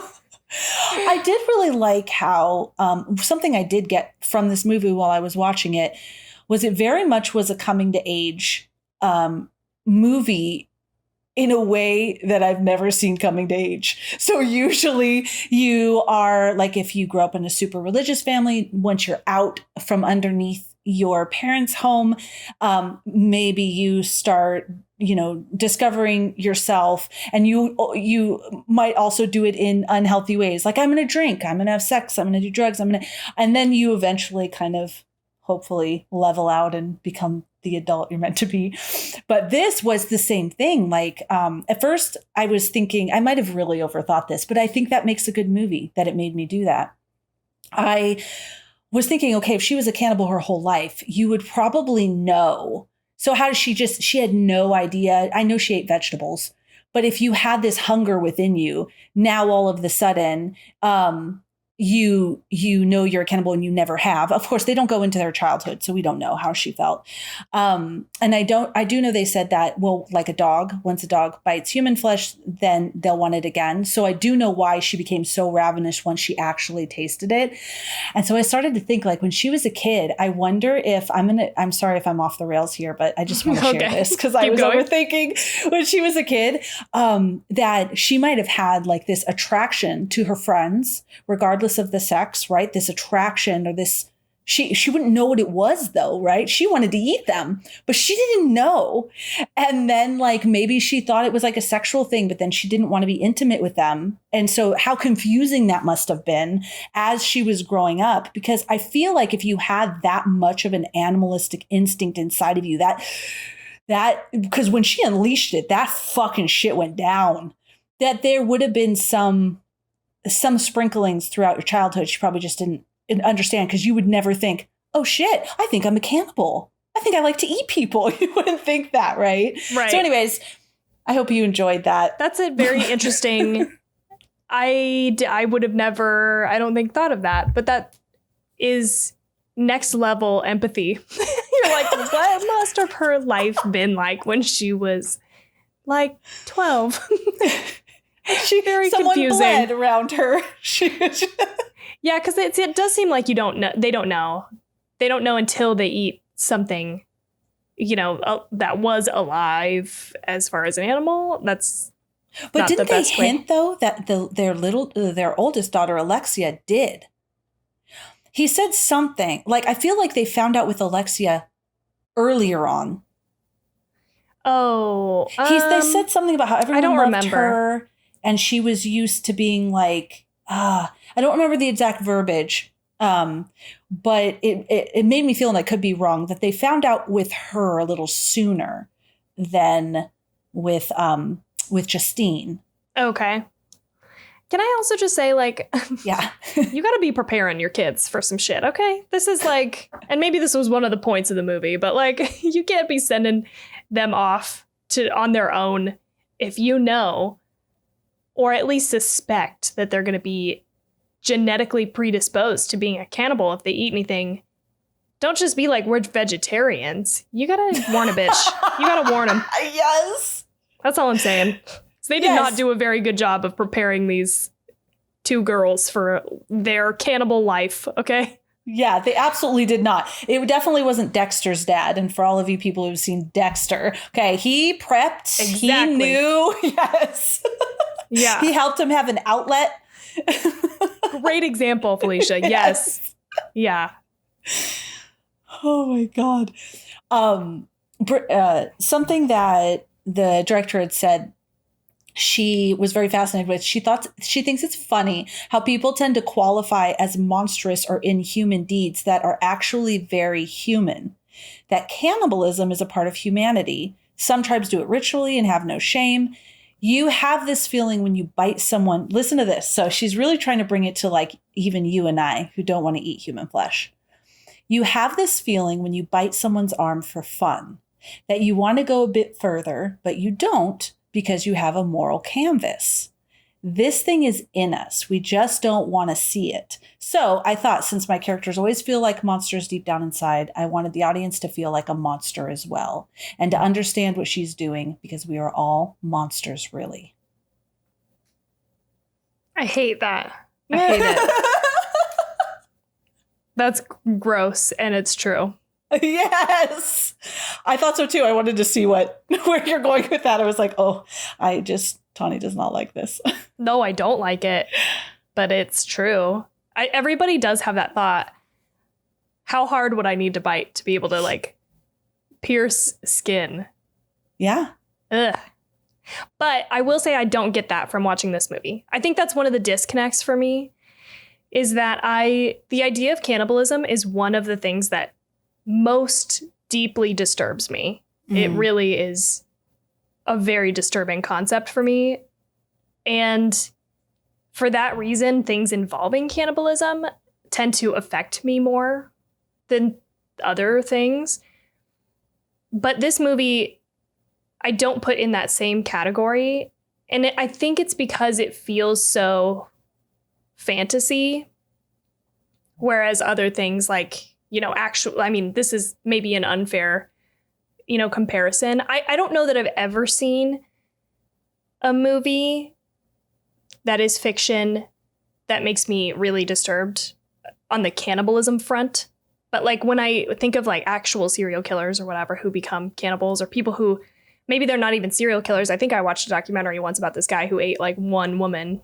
I did really like how something I did get from this movie while I was watching it was it very much was a coming to age movie in a way that I've never seen coming to age. So usually you are like, if you grew up in a super religious family, once you're out from underneath your parents' home, maybe you start, you know, discovering yourself, and you might also do it in unhealthy ways. Like, I'm going to drink, I'm going to have sex, I'm going to do drugs, and then you eventually kind of hopefully level out and become the adult you're meant to be. But this was the same thing. Like, at first I was thinking I might have really overthought this, but I think that makes a good movie, that it made me do that. I was thinking, okay, if she was a cannibal her whole life, you would probably know. So how does she had no idea. I know she ate vegetables, but if you had this hunger within you, now all of the sudden, you know you're a cannibal and you never have. Of course, they don't go into their childhood, so we don't know how she felt. And I do know they said that, well, like a dog, once a dog bites human flesh, then they'll want it again. So I do know why she became so ravenous once she actually tasted it. And so I started to think, like, when she was a kid, I wonder if I'm sorry if I'm off the rails here, but I just want to share this because I was overthinking when she was a kid, that she might have had like this attraction to her friends, regardless of the sex, right? This attraction or this, she wouldn't know what it was though, right? She wanted to eat them, but she didn't know. And then like maybe she thought it was like a sexual thing, but then she didn't want to be intimate with them. And so how confusing that must have been as she was growing up, because I feel like if you had that much of an animalistic instinct inside of you, that because when she unleashed it, that fucking shit went down, that there would have been some sprinklings throughout your childhood she probably just didn't understand, because you would never think, oh shit, I think I'm a cannibal. I think I like to eat people. You wouldn't think that, right? Right. So anyways, I hope you enjoyed that. That's a very interesting. I would have never, I don't think, thought of that, but that is next level empathy. You're like, what must have her life been like when she was like 12? Someone confusing. bled around her. Yeah, because it does seem like you don't know. They don't know. They don't know until they eat something, that was alive as far as an animal. That's but not didn't the best they hint though that their oldest daughter Alexia did? He said something like, I feel like they found out with Alexia earlier on. Oh, they said something about how everyone loved remember. her. And she was used to being like, I don't remember the exact verbiage, but it made me feel, and I could be wrong, that they found out with her a little sooner than with Justine. Okay. Can I also just say, like, yeah, you got to be preparing your kids for some shit, okay? This is like, and maybe this was one of the points of the movie, but like, you can't be sending them off on their own if you know, or at least suspect, that they're going to be genetically predisposed to being a cannibal if they eat anything. Don't just be like, we're vegetarians. You got to warn a bitch. You got to warn them. Yes. That's all I'm saying. So they did not do a very good job of preparing these two girls for their cannibal life, okay? Yeah, they absolutely did not. It definitely wasn't Dexter's dad. And for all of you people who've seen Dexter, okay, he prepped. Exactly. He knew. Yes. Yeah. He helped him have an outlet. Great example, Felicia. Yes. Yeah. Oh my God. Something that the director had said she was very fascinated with. She thinks it's funny how people tend to qualify as monstrous or inhuman deeds that are actually very human. That cannibalism is a part of humanity. Some tribes do it ritually and have no shame. You have this feeling when you bite someone. Listen to this. So she's really trying to bring it to like even you and I who don't want to eat human flesh. You have this feeling when you bite someone's arm for fun, that you want to go a bit further, but you don't, because you have a moral canvas. This thing is in us. We just don't want to see it. So I thought, since my characters always feel like monsters deep down inside, I wanted the audience to feel like a monster as well, and to understand what she's doing, because we are all monsters, really. I hate that. I hate it. That's gross, and it's true. Yes. I thought so too. I wanted to see where you're going with that. I was like, oh, Tawny does not like this. No, I don't like it, but it's true. Everybody does have that thought. How hard would I need to bite to be able to like pierce skin? Yeah. Ugh. But I will say I don't get that from watching this movie. I think that's one of the disconnects for me, is that the idea of cannibalism is one of the things that most deeply disturbs me. It really is a very disturbing concept for me. And for that reason, things involving cannibalism tend to affect me more than other things. But this movie, I don't put in that same category. And I think it's because it feels so fantasy. Whereas other things like, this is maybe an unfair, comparison. I don't know that I've ever seen a movie that is fiction that makes me really disturbed on the cannibalism front. But like when I think of like actual serial killers or whatever who become cannibals, or people who maybe they're not even serial killers. I think I watched a documentary once about this guy who ate like one woman.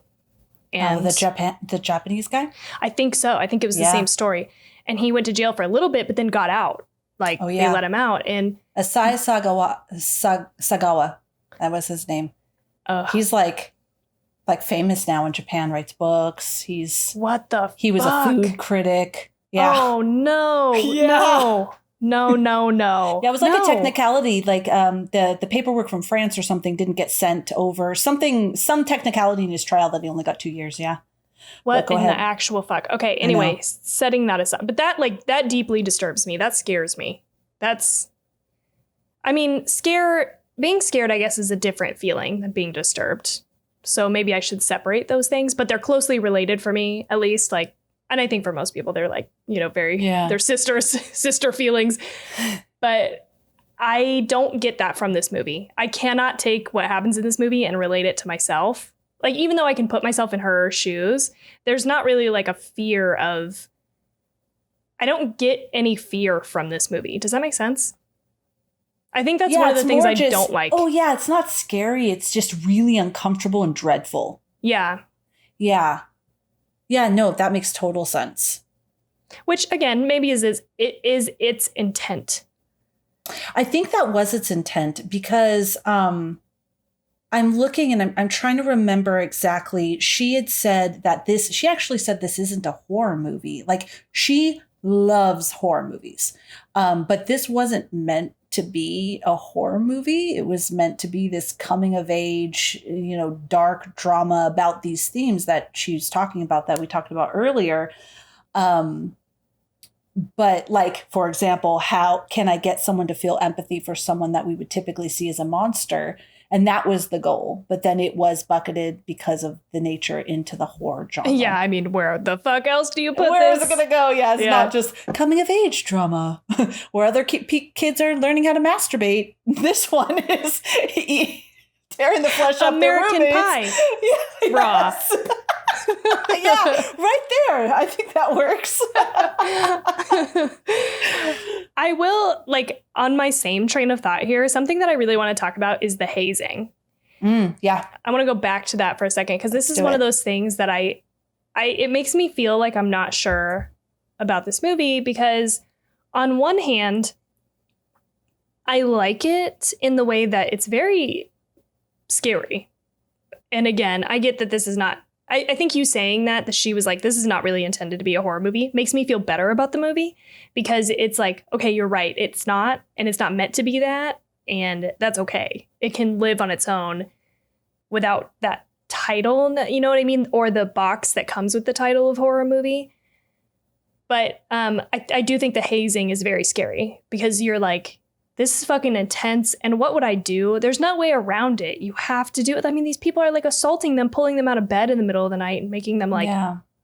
And the Japanese guy? I think so. I think it was the same story. And he went to jail for a little bit, but then got out. Like they let him out. And Asai Sagawa. That was his name. He's like famous now in Japan, writes books. He was a food critic. Yeah. Oh no. Yeah. No. Yeah, it was like a technicality, like the paperwork from France or something didn't get sent over. Some technicality in his trial that he only got 2 years, yeah. What in the actual fuck? Okay, anyway, setting that aside. But that deeply disturbs me. That scares me. Being scared, I guess, is a different feeling than being disturbed. So maybe I should separate those things, but they're closely related for me, at least, like, and I think for most people, they're like, they're sister feelings. But I don't get that from this movie. I cannot take what happens in this movie and relate it to myself. Like, even though I can put myself in her shoes, there's not really like a fear of, I don't get any fear from this movie. Does that make sense? I think that's one of the things I don't like. Oh yeah, it's not scary. It's just really uncomfortable and dreadful. Yeah. Yeah. Yeah, no, that makes total sense. Which, again, maybe is its intent. I think that was its intent because I'm looking and I'm trying to remember exactly. She had said that she actually said this isn't a horror movie. Like, she loves horror movies. But this wasn't meant to be a horror movie. It was meant to be this coming of age, dark drama about these themes that she's talking about that we talked about earlier. But like, for example, how can I get someone to feel empathy for someone that we would typically see as a monster? And that was the goal. But then it was bucketed because of the nature into the horror genre. Yeah, I mean, where the fuck else do you put Where this? is it going to go? Yeah, it's not just coming of age drama where other kids are learning how to masturbate. This one is tearing the flesh off their roommates. American Pie. Yeah, Raw. yes. Yeah, right there. I think that works. I will, like, on my same train of thought here, something that I really want to talk about is the hazing. Yeah. I want to go back to that for a second, because this is one of those things that it makes me feel like I'm not sure about this movie, because on one hand, I like it in the way that it's very scary. And again, I get that this is not, I think you saying that she was like, this is not really intended to be a horror movie, makes me feel better about the movie, because it's like, okay, you're right. It's not, and it's not meant to be that. And that's okay. It can live on its own without that title, you know what I mean? Or the box that comes with the title of horror movie. But I do think the hazing is very scary, because you're like, this is fucking intense. And what would I do? There's no way around it. You have to do it. I mean, these people are like assaulting them, pulling them out of bed in the middle of the night and making them like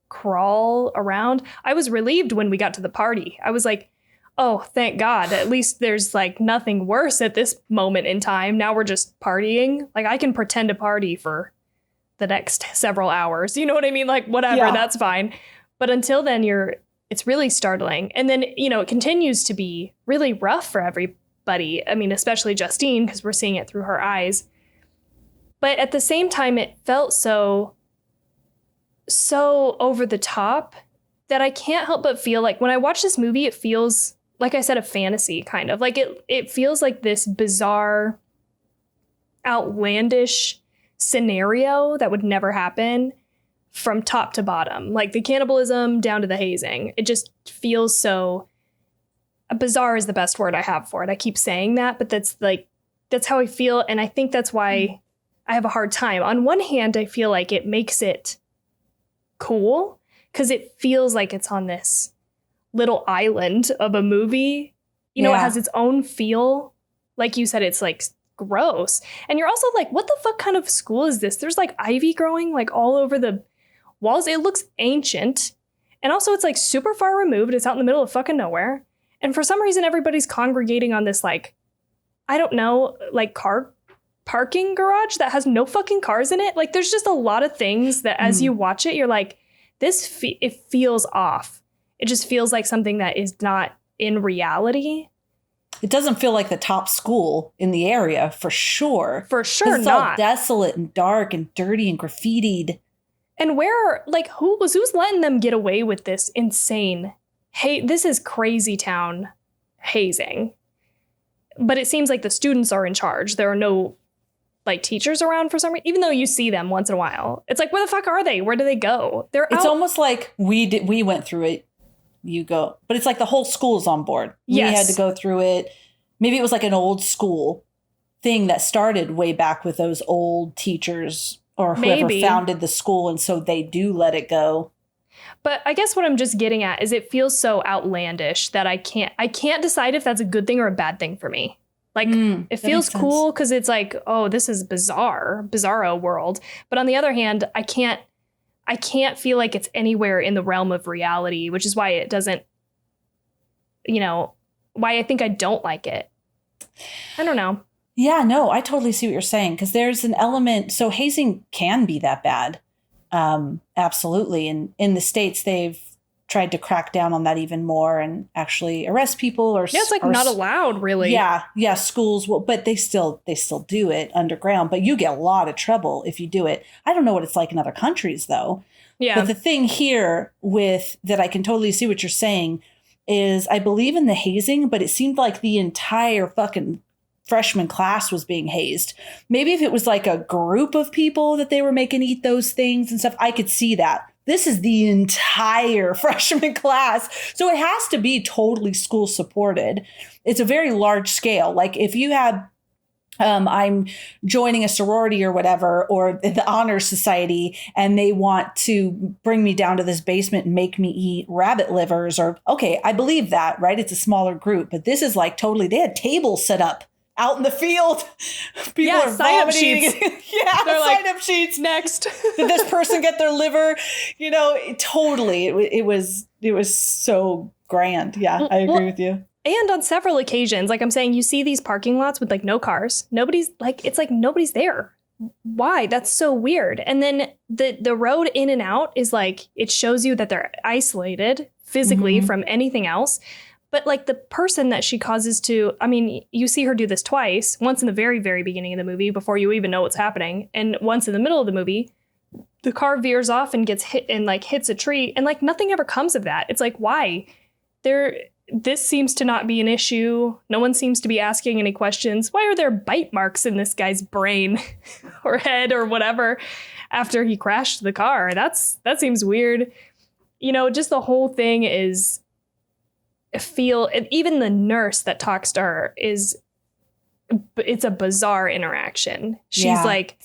crawl around. I was relieved when we got to the party. I was like, oh, thank God. At least there's like nothing worse at this moment in time. Now we're just partying. Like, I can pretend to party for the next several hours. You know what I mean? Like, whatever, that's fine. But until then, it's really startling. And then, it continues to be really rough for everybody. I mean, especially Justine, because we're seeing it through her eyes. But at the same time, it felt so over the top that I can't help but feel like when I watch this movie, it feels, like I said, a fantasy kind of. Like it feels like this bizarre, outlandish scenario that would never happen from top to bottom. Like the cannibalism down to the hazing. It just feels so bizarre is the best word I have for it. I keep saying that, but that's how I feel. And I think that's why I have a hard time. On one hand, I feel like it makes it cool because it feels like it's on this little island of a movie. You know, it has its own feel. Like you said, it's like gross. And you're also like, what the fuck kind of school is this? There's like ivy growing like all over the walls. It looks ancient. And also it's like super far removed. It's out in the middle of fucking nowhere. And for some reason, everybody's congregating on this, like, I don't know, like car parking garage that has no fucking cars in it. Like there's just a lot of things that as you watch it, you're like, it feels off. It just feels like something that is not in reality. It doesn't feel like the top school in the area, for sure. For sure it's not. All desolate and dark and dirty and graffitied. And who's letting them get away with this insane, hey, this is crazy town hazing. But it seems like the students are in charge. There are no like teachers around for some reason, even though you see them once in a while. It's like, where the fuck are they? Where do they go? It's almost like we went through it. You go, but it's like the whole school's on board. Yes. We had to go through it. Maybe it was like an old school thing that started way back with those old teachers or whoever founded the school. And so they do let it go. But I guess what I'm just getting at is it feels so outlandish that I can't decide if that's a good thing or a bad thing for me. Like it feels cool because it's like, oh, this is bizarro world. But on the other hand, I can't feel like it's anywhere in the realm of reality, which is why it doesn't, why I think I don't like it. I don't know. Yeah, no, I totally see what you're saying because there's an element. So hazing can be that bad. Absolutely. And in the States, they've tried to crack down on that even more and actually arrest people or it's like not allowed really. Yeah. Schools will, but they still do it underground, but you get a lot of trouble if you do it. I don't know what it's like in other countries though. Yeah. But the thing here with that, I can totally see what you're saying is I believe in the hazing, but it seemed like the entire fucking freshman class was being hazed. Maybe if it was like a group of people that they were making eat those things and stuff, I could see that. This is the entire freshman class. So it has to be totally school supported. It's a very large scale. Like if you had, I'm joining a sorority or whatever, or the honor society, and they want to bring me down to this basement and make me eat rabbit livers or, okay, I believe that, right? It's a smaller group, but this is like totally, they had tables set up out in the field. People are sign-up vomiting. sheets. They're sign-up sheets. Next. Did this person get their liver? Totally. It was so grand. Yeah, I agree with you. And on several occasions, like I'm saying, you see these parking lots with like no cars. Nobody's like, it's like nobody's there. Why? That's so weird. And then the road in and out is like, it shows you that they're isolated physically from anything else. But like the person that she causes to, I mean, you see her do this twice, once in the very, very beginning of the movie before you even know what's happening. And once in the middle of the movie, the car veers off and gets hit and like hits a tree. And like nothing ever comes of that. It's like, why? This seems to not be an issue. No one seems to be asking any questions. Why are there bite marks in this guy's brain or head or whatever after he crashed the car? That seems weird. Just the whole thing is even the nurse that talks to her it's a bizarre interaction. She's like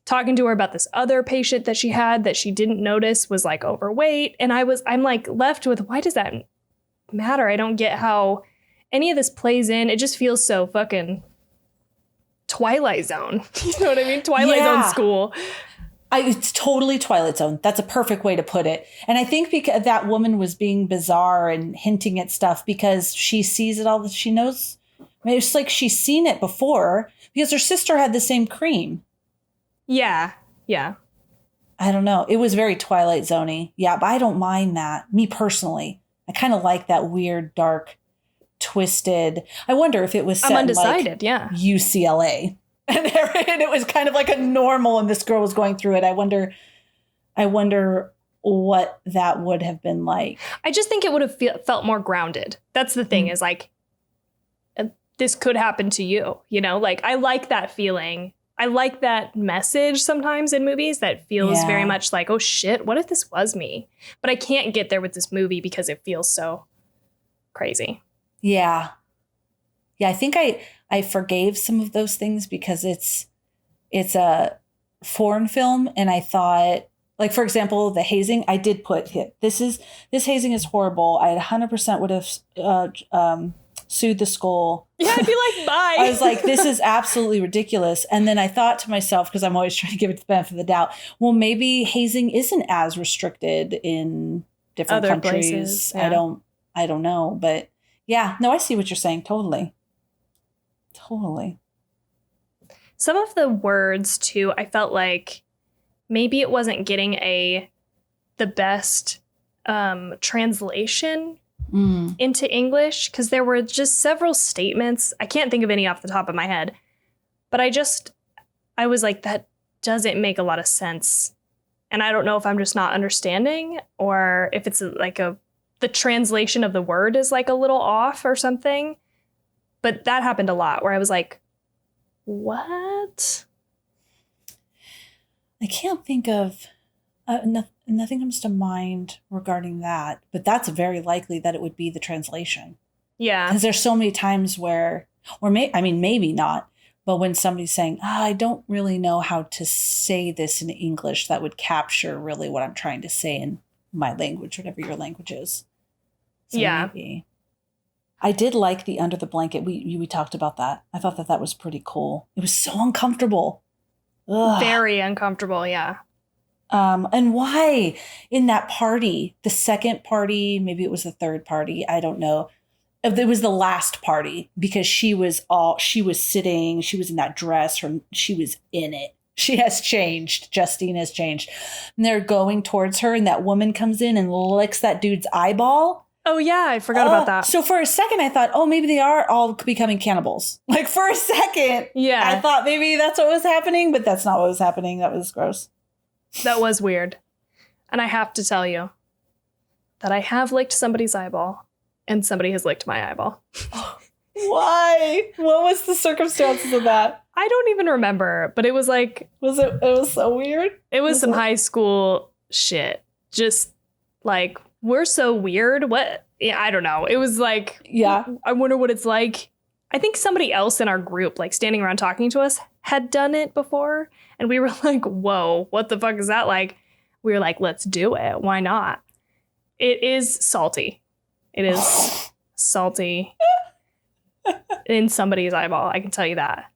talking to her about this other patient that she had that she didn't notice was like overweight. And I'm like left with, why does that matter? I don't get how any of this plays in. It just feels so fucking Twilight Zone. You know what I mean? Twilight Zone school. It's totally Twilight Zone. That's a perfect way to put it. And I think because that woman was being bizarre and hinting at stuff because she sees it all that she knows. I mean, it's like she's seen it before because her sister had the same cream. Yeah. Yeah. I don't know. It was very Twilight Zone-y. Yeah, but I don't mind that. Me personally. I kind of like that weird, dark, twisted. I wonder if it was set I'm undecided, in like UCLA. And it was kind of like a normal, and this girl was going through it. I wonder what that would have been like. I just think it would have felt more grounded. That's the thing is like, this could happen to you, like I like that feeling. I like that message sometimes in movies that feels very much like, oh shit, what if this was me? But I can't get there with this movie because it feels so crazy. Yeah. Yeah, I think I forgave some of those things because it's a foreign film, and I thought, like, for example, the hazing, I did put this hazing is horrible. I 100% would have sued the school. Yeah, I'd be like, bye. I was like, this is absolutely ridiculous. And then I thought to myself, because I'm always trying to give it the benefit of the doubt, well, maybe hazing isn't as restricted in different Other countries. places, yeah. I don't know, but yeah, no, I see what you're saying. Totally. Some of the words too, I felt like maybe it wasn't getting the best translation into English, because there were just several statements. I can't think of any off the top of my head, but I was like, that doesn't make a lot of sense. And I don't know if I'm just not understanding, or if it's like the translation of the word is like a little off or something. But that happened a lot where I was like, what? I can't think of nothing comes to mind regarding that, but that's very likely that it would be the translation. Yeah. Because there's so many times where, maybe not, but when somebody's saying, I don't really know how to say this in English that would capture really what I'm trying to say in my language, whatever your language is. So yeah. Maybe. I did like the under the blanket. We talked about that. I thought that was pretty cool. It was so uncomfortable. Ugh. Very uncomfortable, yeah. And why in that party, the second party, maybe it was the third party, I don't know. It was the last party, because she was sitting, she was in that dress, she was in it. She has changed. Justine has changed. And they're going towards her, and that woman comes in and licks that dude's eyeball. Oh, yeah, I forgot about that. So for a second, I thought, maybe they are all becoming cannibals. Like, for a second, yeah, I thought maybe that's what was happening, but that's not what was happening. That was gross. That was weird. And I have to tell you that I have licked somebody's eyeball, and somebody has licked my eyeball. Why? What was the circumstances of that? I don't even remember, but it was like... It was so weird? It was some high school shit. Just like... We're so weird. What? Yeah, I don't know. It was like, yeah. I wonder what it's like. I think somebody else in our group, like standing around talking to us, had done it before. And we were like, whoa, what the fuck is that like? We were like, let's do it. Why not? It is salty. It is salty in somebody's eyeball. I can tell you that.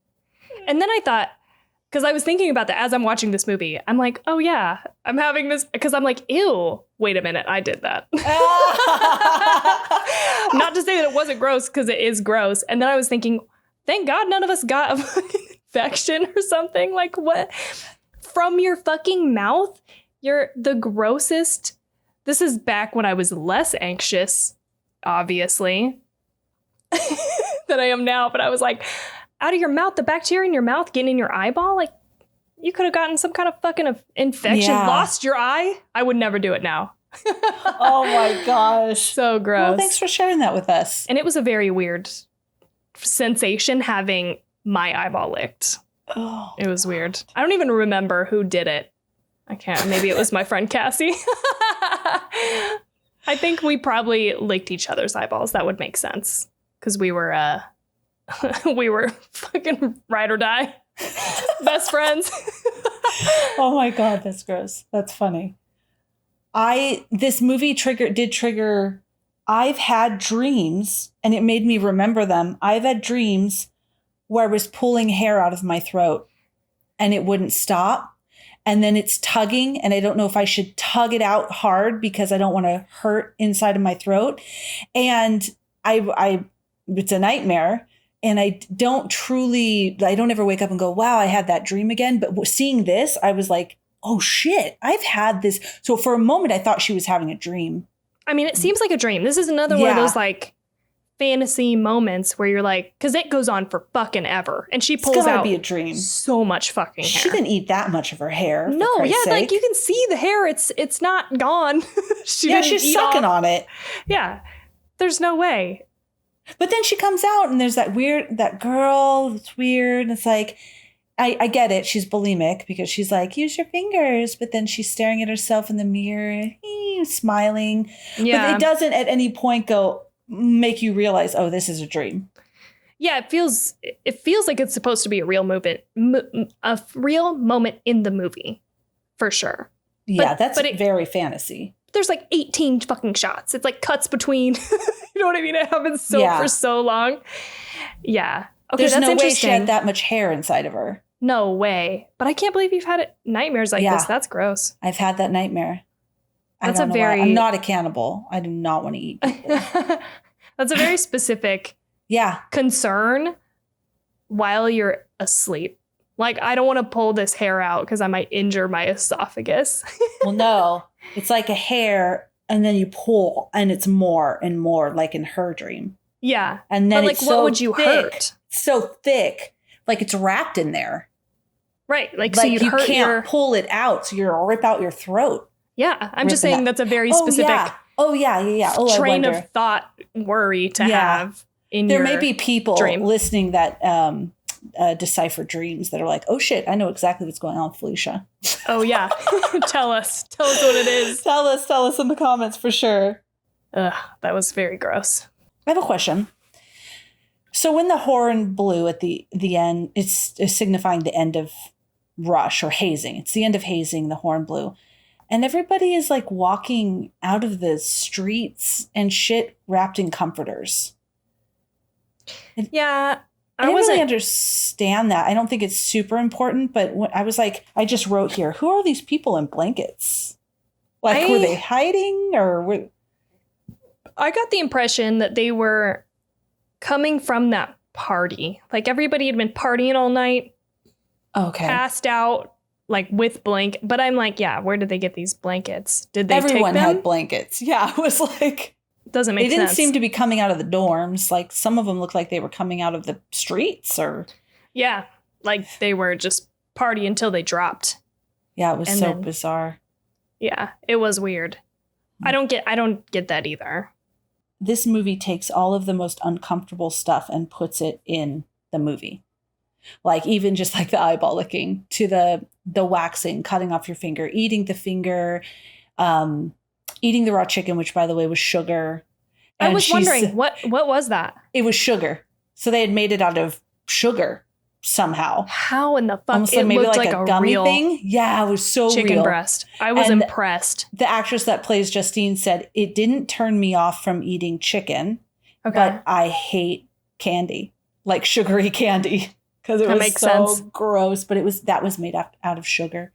And then I thought, because I was thinking about that as I'm watching this movie. I'm like, oh, yeah, I'm having this. Because I'm like, ew, wait a minute. I did that. Not to say that it wasn't gross, because it is gross. And then I was thinking, thank God none of us got an infection or something. Like, what? From your fucking mouth? You're the grossest. This is back when I was less anxious, obviously, than I am now. But I was like, out of your mouth, the bacteria in your mouth getting in your eyeball, like, you could have gotten some kind of fucking infection, lost your eye. I would never do it now. Oh my gosh. So gross. Well, thanks for sharing that with us. And it was a very weird sensation having my eyeball licked. Oh, it was weird. I don't even remember who did it. I can't. Maybe it was my friend Cassie. I think we probably licked each other's eyeballs. That would make sense. Because we were fucking ride or die. Best friends. Oh my God, that's gross. That's funny. This movie did trigger, I've had dreams, and it made me remember them. I've had dreams where I was pulling hair out of my throat and it wouldn't stop. And then it's tugging, and I don't know if I should tug it out hard because I don't want to hurt inside of my throat. And it's a nightmare. And I don't ever wake up and go, wow, I had that dream again. But seeing this, I was like, oh shit, I've had this. So for a moment, I thought she was having a dream. I mean, it seems like a dream. This is another one of those like fantasy moments where you're like, because it goes on for fucking ever. And she pulls out be a dream. So much fucking hair. She didn't eat that much of her hair. No, yeah, like you can see the hair. It's not gone. She's sucking on it. Yeah, there's no way. But then she comes out and there's that girl that's weird. And it's like, I get it. She's bulimic because she's like, use your fingers. But then she's staring at herself in the mirror, smiling. Yeah. But it doesn't at any point go, make you realize, oh, this is a dream. Yeah, it feels like it's supposed to be a real moment, a real moment in the movie, for sure. Yeah, that's very fantasy. There's like 18 fucking shots. It's like cuts between. You know what I mean? It happens for so long. Yeah. Okay, there's that's no way interesting. she had that much hair inside of her. No way. But I can't believe you've had nightmares like this. That's gross. I've had that nightmare. That's I'm not a cannibal. I do not want to eat people. That's a very specific concern while you're asleep. Like, I don't want to pull this hair out because I might injure my esophagus. Well, no. It's like a hair, and then you pull, and it's more and more, like in her dream. Yeah. And then like, what would you hurt? It's so thick. Like, it's wrapped in there. Right. Like so you can't pull it out, so you'll rip out your throat. Yeah. I'm just saying that's a very specific train of thought worry to have in your There may be people dream. Listening that decipher dreams that are like, oh shit, I know exactly what's going on with Felicia. Oh yeah. Tell us what it is. Tell us in the comments for sure. Ugh, that was very gross. I have a question. So when the horn blew at the end, it's signifying the end of rush or hazing. It's the end of hazing, the horn blew. And everybody is like walking out of the streets and shit wrapped in comforters. Yeah. I didn't really understand that. I don't think it's super important, but I was like, I just wrote here, who are these people in blankets? Like, were they hiding or I got the impression that they were coming from that party. Like, everybody had been partying all night. Okay. Passed out, like, with but I'm like, yeah, where did they get these blankets? Did they take them? Everyone had blankets. Yeah, it was like... Doesn't make sense. They didn't seem to be coming out of the dorms. Like, some of them looked like they were coming out of the streets or... Yeah, like they were just party until they dropped. Yeah, it was bizarre. Yeah, it was weird. I don't get that either. This movie takes all of the most uncomfortable stuff and puts it in the movie. Like, even just like the eyeball licking to the waxing, cutting off your finger, eating the finger, eating the raw chicken, which, by the way, was sugar. And I was wondering, what was that? It was sugar. So they had made it out of sugar somehow. How in the fuck? Almost like maybe like a gummy real thing. Yeah, it was so chicken real. breast. I was impressed. The actress that plays Justine said, it didn't turn me off from eating chicken, but I hate candy, like sugary candy, because it was so gross. But that was made out of sugar.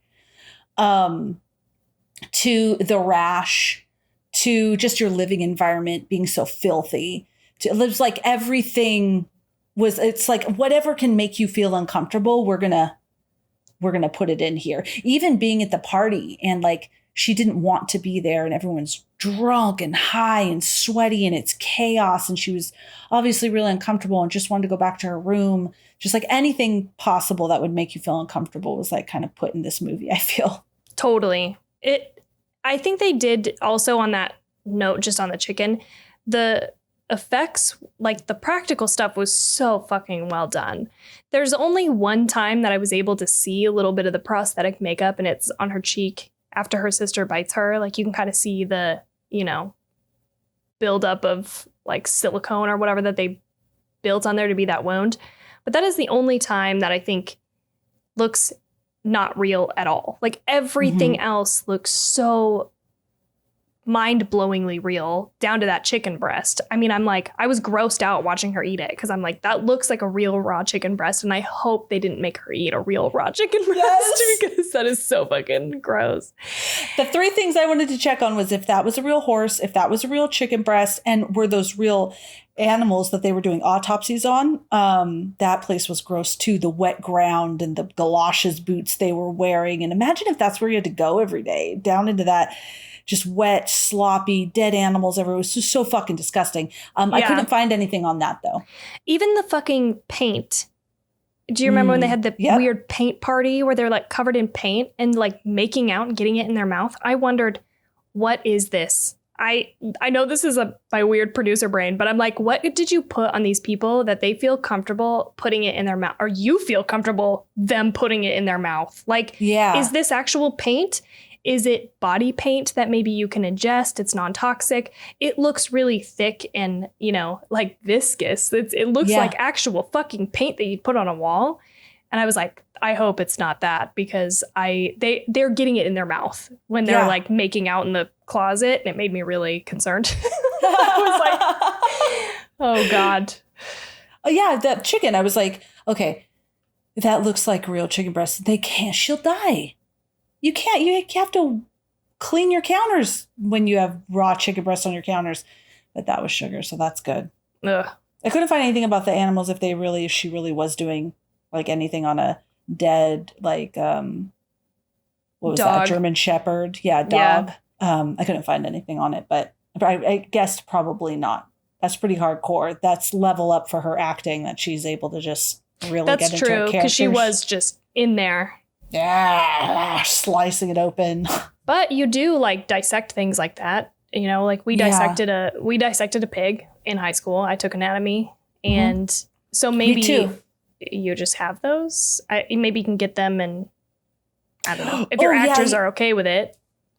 To the rash, to just your living environment being so filthy. It was like everything was, it's like whatever can make you feel uncomfortable, we're gonna put it in here. Even being at the party and like she didn't want to be there and everyone's drunk and high and sweaty and it's chaos and she was obviously really uncomfortable and just wanted to go back to her room. Just like anything possible that would make you feel uncomfortable was like kind of put in this movie, I feel. Totally. I think they did also on that note, just on the chicken, the effects, like the practical stuff was so fucking well done. There's only one time that I was able to see a little bit of the prosthetic makeup and it's on her cheek after her sister bites her. Like you can kind of see the, buildup of like silicone or whatever that they built on there to be that wound. But that is the only time that I think looks not real at all. Like everything else looks so mind-blowingly real, down to that chicken breast. I mean, I was grossed out watching her eat it because I'm like, that looks like a real raw chicken breast, and I hope they didn't make her eat a real raw chicken breast because that is so fucking gross. The three things I wanted to check on was if that was a real horse, if that was a real chicken breast, and were those real animals that they were doing autopsies on. That place was gross too. The wet ground and the galoshes boots they were wearing. And imagine if that's where you had to go every day, down into that just wet, sloppy, dead animals everywhere. It was just so fucking disgusting. I couldn't find anything on that though. Even the fucking paint. Do you remember when they had the weird paint party where they're like covered in paint and like making out and getting it in their mouth? I wondered, what is this? I know this is my weird producer brain, but I'm like, what did you put on these people that they feel comfortable putting it in their mouth, or you feel comfortable them putting it in their mouth? Like, is this actual paint? is it body paint that maybe you can ingest? It's non-toxic. It looks really thick and, like viscous. It looks like actual fucking paint that you'd put on a wall. And I was like, I hope it's not that, because they're getting it in their mouth when they're like making out in the closet. And it made me really concerned. I was like, oh God. Oh yeah, that chicken. I was like, okay, that looks like real chicken breast. She'll die. You have to clean your counters when you have raw chicken breast on your counters. But that was sugar, so that's good. Ugh. I couldn't find anything about the animals if she really was doing like anything on a dead, like, what was that? German Shepherd. Yeah, dog. Yeah. I couldn't find anything on it, but I guessed probably not. That's pretty hardcore. That's level up for her acting, that she's able to just really get into her characters. That's true, because she was just in there. Yeah, slicing it open. But you do like dissect things like that. Like we dissected a pig in high school. I took anatomy. And so maybe Me too. You just have those. Maybe you can get them, and I don't know if your actors are okay with it.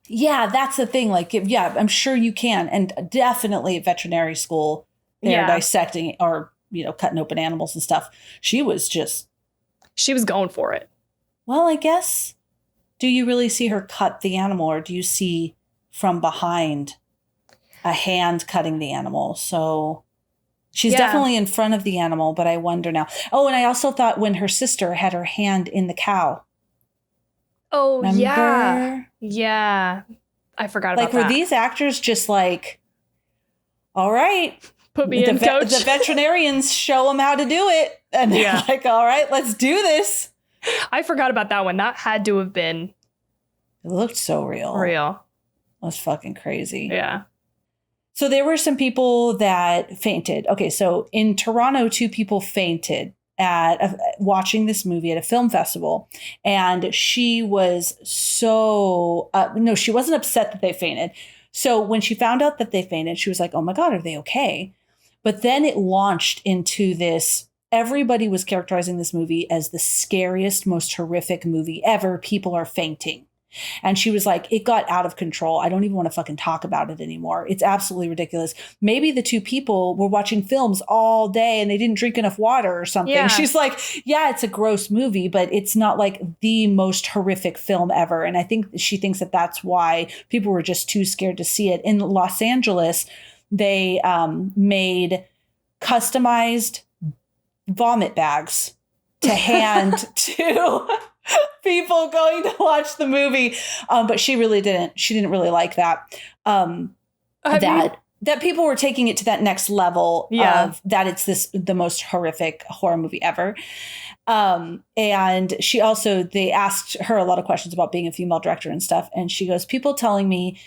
Yeah, that's the thing. Like, I'm sure you can. And definitely at veterinary school, they're dissecting or, cutting open animals and stuff. She was going for it. Well, I guess, do you really see her cut the animal, or do you see from behind a hand cutting the animal? So she's definitely in front of the animal, but I wonder now. Oh, and I also thought when her sister had her hand in the cow. Oh, remember? yeah. Yeah. I forgot about that. Like, were these actors just like, all right, put me in, coach. The veterinarians show them how to do it. And they're like, all right, let's do this. I forgot about that one. That had to have been. It looked so real. Real. It was fucking crazy. Yeah. So there were some people that fainted. Okay, so in Toronto, 2 people fainted at watching this movie at a film festival. And she was so, no, she wasn't upset that they fainted. So when she found out that they fainted, she was like, oh my God, are they okay? But then it launched into this. Everybody was characterizing this movie as the scariest, most horrific movie ever. People are fainting. And she was like, it got out of control. I don't even want to fucking talk about it anymore. It's absolutely ridiculous. Maybe the 2 people were watching films all day and they didn't drink enough water or something. Yeah. She's like, yeah, it's a gross movie, but it's not like the most horrific film ever. And I think she thinks that that's why people were just too scared to see it. In Los Angeles, they made customized vomit bags to hand to people going to watch the movie. But she didn't really like that. That people were taking it to that next level of that it's the most horrific horror movie ever. And they asked her a lot of questions about being a female director and stuff. And she goes, people telling me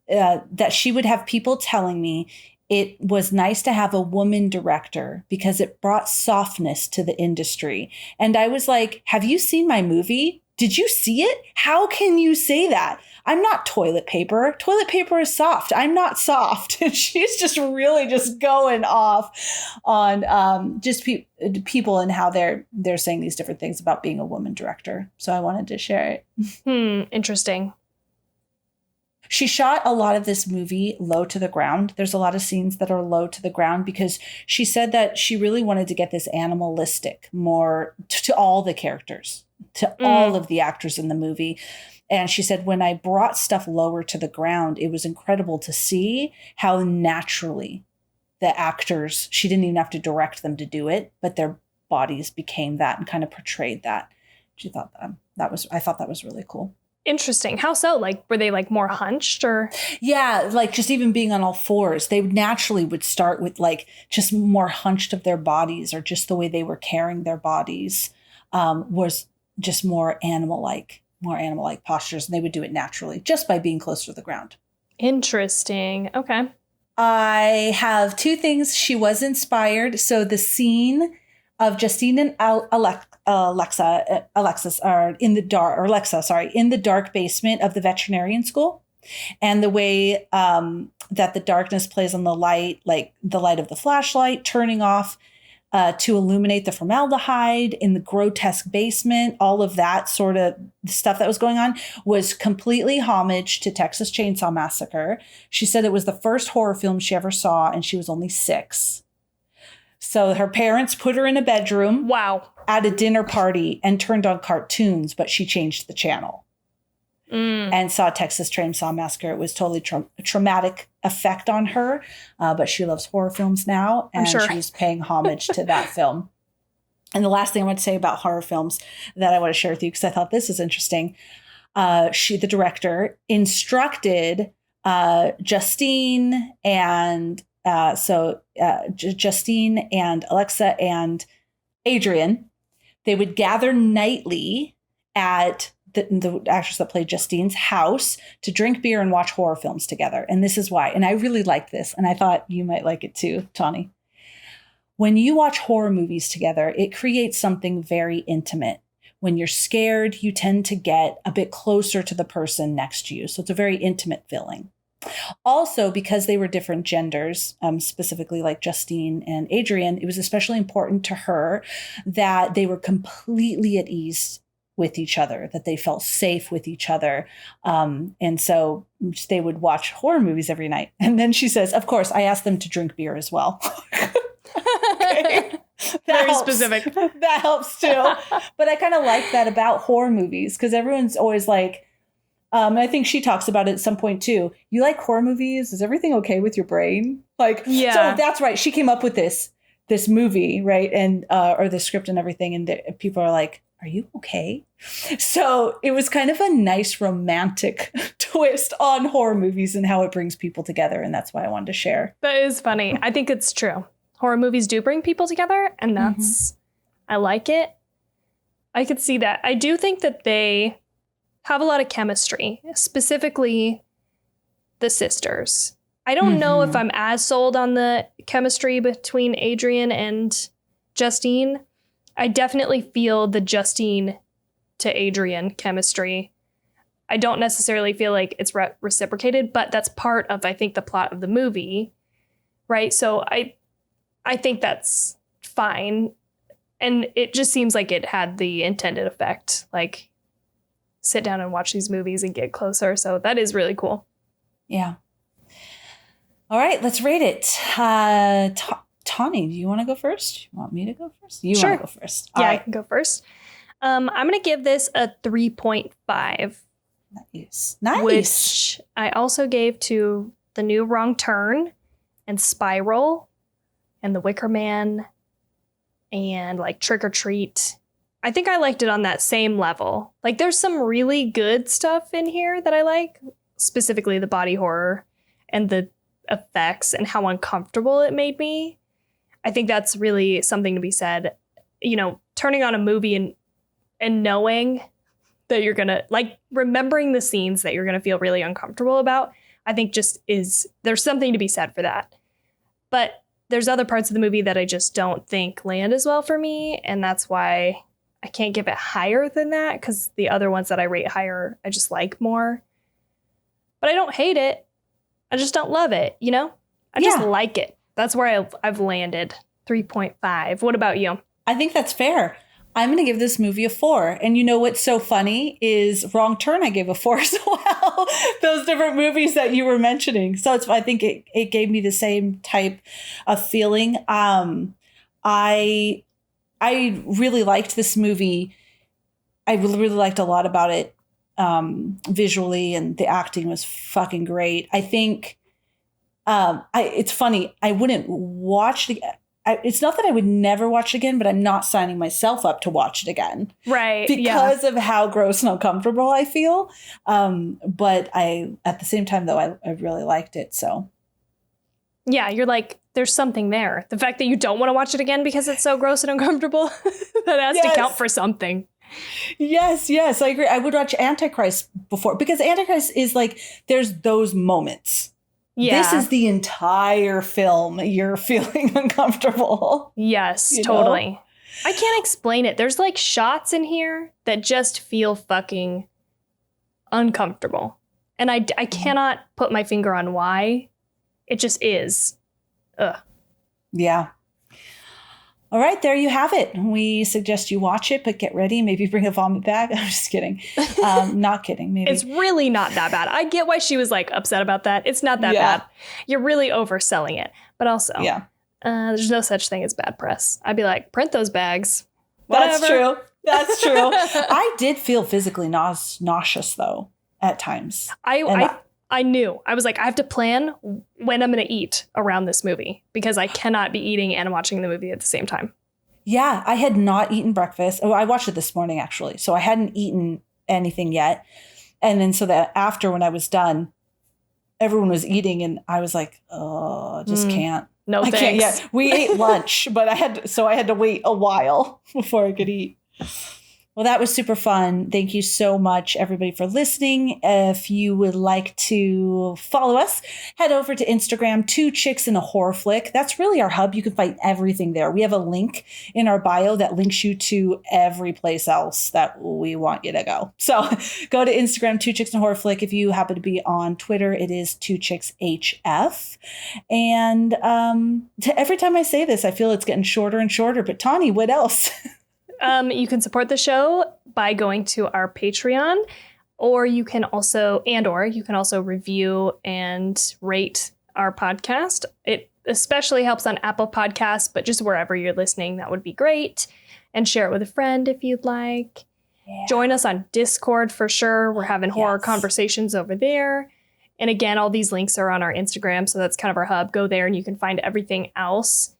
that she would have people telling me it was nice to have a woman director because it brought softness to the industry. And I was like, have you seen my movie? Did you see it? How can you say that? I'm not toilet paper. Toilet paper is soft. I'm not soft. And she's just really just going off on just people and how they're saying these different things about being a woman director. So I wanted to share it. Interesting. She shot a lot of this movie low to the ground. There's a lot of scenes that are low to the ground because she said that she really wanted to get this animalistic more to all the characters, to all of the actors in the movie. And she said, when I brought stuff lower to the ground, it was incredible to see how naturally the actors, she didn't even have to direct them to do it, but their bodies became that and kind of portrayed that. She thought I thought that was really cool. Interesting. How so? Like, were they like more hunched or? Yeah, like just even being on all fours, they naturally would start with like just more hunched of their bodies, or just the way they were carrying their bodies was just more animal-like postures. And they would do it naturally just by being closer to the ground. Interesting. Okay. I have 2 things. She was inspired. So the scene of Justine and Alexis are in the dark basement of the veterinarian school, and the way that the darkness plays on the light, like the light of the flashlight turning off, to illuminate the formaldehyde in the grotesque basement. All of that sort of stuff that was going on was completely homage to Texas Chainsaw Massacre. She said it was the first horror film she ever saw, and she was only 6. So her parents put her in a bedroom. Wow. At a dinner party and turned on cartoons, but she changed the channel and saw Texas Chainsaw Massacre. It was totally a traumatic effect on her, but she loves horror films now, and I'm sure. she was paying homage to that film. And the last thing I want to say about horror films that I want to share with you, because I thought this is interesting, the director, instructed Justine and Justine and Alexa and Adrian. They would gather nightly at the actress that played Justine's house to drink beer and watch horror films together. And this is why. And I really like this. And I thought you might like it too, Tawny. When you watch horror movies together, it creates something very intimate. When you're scared, you tend to get a bit closer to the person next to you. So it's a very intimate feeling. Also, because they were different genders, specifically like Justine and Adrian, it was especially important to her that they were completely at ease with each other, that they felt safe with each other. And so they would watch horror movies every night. And then she says, of course, I asked them to drink beer as well. Very specific. That helps too. But I kind of like that about horror movies, because everyone's always like, I think she talks about it at some point too. You like horror movies? Is everything okay with your brain? Like, yeah. So that's right. She came up with this movie, right? And, or the script and everything. And people are like, are you okay? So it was kind of a nice romantic twist on horror movies and how it brings people together. And that's why I wanted to share. That is funny. I think it's true. Horror movies do bring people together, and that's, I like it. I could see that. I do think that they have a lot of chemistry, specifically the sisters. I don't know if I'm as sold on the chemistry between Adrian and Justine. I definitely feel the Justine to Adrian chemistry. I don't necessarily feel like it's reciprocated, but that's part of, I think, the plot of the movie, right? So I think that's fine. And it just seems like it had the intended effect, like sit down and watch these movies and get closer. So that is really cool. Yeah. All right, let's rate it. Tawny, do you want to go first? You want me to go first? You want to go first. All right. I can go first. I'm going to give this a 3.5. Nice. Which I also gave to The New Wrong Turn and Spiral and The Wicker Man and like Trick or Treat. I think I liked it on that same level. Like there's some really good stuff in here that I like, specifically the body horror and the effects and how uncomfortable it made me. I think that's really something to be said. You know, turning on a movie and knowing that you're going to, like, remembering the scenes that you're going to feel really uncomfortable about, I think there's something to be said for that. But there's other parts of the movie that I just don't think land as well for me. And that's why I can't give it higher than that, because the other ones that I rate higher, I just like more. But I don't hate it. I just don't love it, you know? I just like it. That's where I've landed. 3.5. What about you? I think that's fair. I'm going to give this movie a 4. And you know what's so funny is Wrong Turn I gave a 4 as well. Those different movies that you were mentioning. So I think it gave me the same type of feeling. I really liked this movie. I really liked a lot about it visually, and the acting was fucking great. I think it's funny. I wouldn't watch it. It's not that I would never watch it again, but I'm not signing myself up to watch it again. Right. Because of how gross and uncomfortable I feel. But at the same time, though, I really liked it. So. Yeah, you're like, there's something there. The fact that you don't want to watch it again because it's so gross and uncomfortable, that has to count for something. Yes, I agree. I would watch Antichrist before, because Antichrist is like, there's those moments. Yeah. This is the entire film. You're feeling uncomfortable. Yes, totally. Know? I can't explain it. There's like shots in here that just feel fucking uncomfortable. And I cannot put my finger on why. It just is. Ugh. Yeah. All right, there you have it. We suggest you watch it, but get ready. Maybe bring a vomit bag. I'm just kidding. Not kidding. Maybe. It's really not that bad. I get why she was like upset about that. It's not that bad. You're really overselling it. But also, there's no such thing as bad press. I'd be like, print those bags. Whatever. That's true. That's true. I did feel physically nauseous, though, at times. I knew. I was like, I have to plan when I'm going to eat around this movie because I cannot be eating and watching the movie at the same time. Yeah, I had not eaten breakfast. Oh, I watched it this morning, actually. So I hadn't eaten anything yet. And then so that after when I was done, everyone was eating and I was like, oh, just can't. No, I thanks. can't yet. We ate lunch, but I had to wait a while before I could eat. Well, that was super fun. Thank you so much, everybody, for listening. If you would like to follow us, head over to Instagram, 2 Chicks in a Horror Flick. That's really our hub. You can find everything there. We have a link in our bio that links you to every place else that we want you to go. So go to Instagram, 2 Chicks in a Horror Flick. If you happen to be on Twitter, it is 2 Chicks HF. And every time I say this, I feel it's getting shorter and shorter. But Tawny, what else? You can support the show by going to our Patreon, or you can also review and rate our podcast. It especially helps on Apple Podcasts, but just wherever you're listening, that would be great. And share it with a friend if you'd like. Yeah. Join us on Discord for sure. We're having horror conversations over there. And again, all these links are on our Instagram, so that's kind of our hub. Go there and you can find everything else.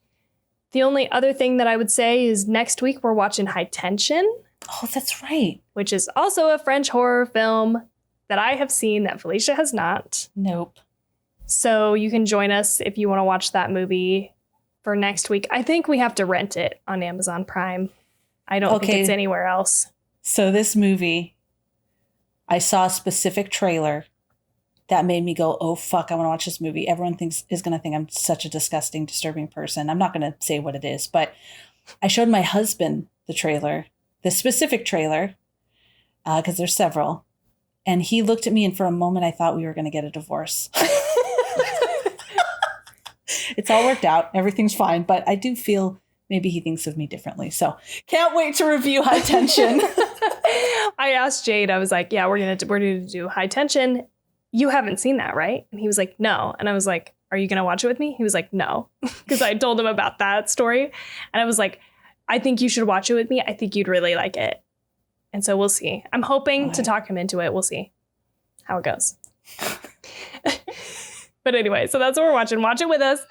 The only other thing that I would say is next week we're watching High Tension. Oh, that's right. Which is also a French horror film that I have seen that Felicia has not. Nope. So you can join us if you want to watch that movie for next week. I think we have to rent it on Amazon Prime. I don't think it's anywhere else. So this movie, I saw a specific trailer that made me go, oh, fuck, I want to watch this movie. Everyone is going to think I'm such a disgusting, disturbing person. I'm not going to say what it is, but I showed my husband the trailer, the specific trailer, because there's several. And he looked at me, and for a moment, I thought we were going to get a divorce. It's all worked out. Everything's fine. But I do feel maybe he thinks of me differently. So can't wait to review High Tension. I asked Jade, I was like, yeah, we're going to do High Tension. You haven't seen that, right? And he was like, no. And I was like, are you going to watch it with me? He was like, no. Because I told him about that story. And I was like, I think you should watch it with me. I think you'd really like it. And so we'll see. I'm hoping to talk him into it. We'll see how it goes. But anyway, so that's what we're watching. Watch it with us.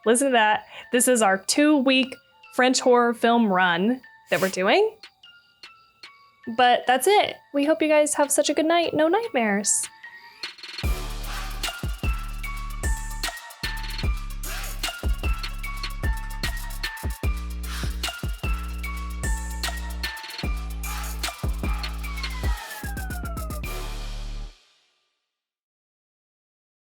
Listen to that. This is our 2-week French horror film run that we're doing. But that's it. We hope you guys have such a good night. No nightmares.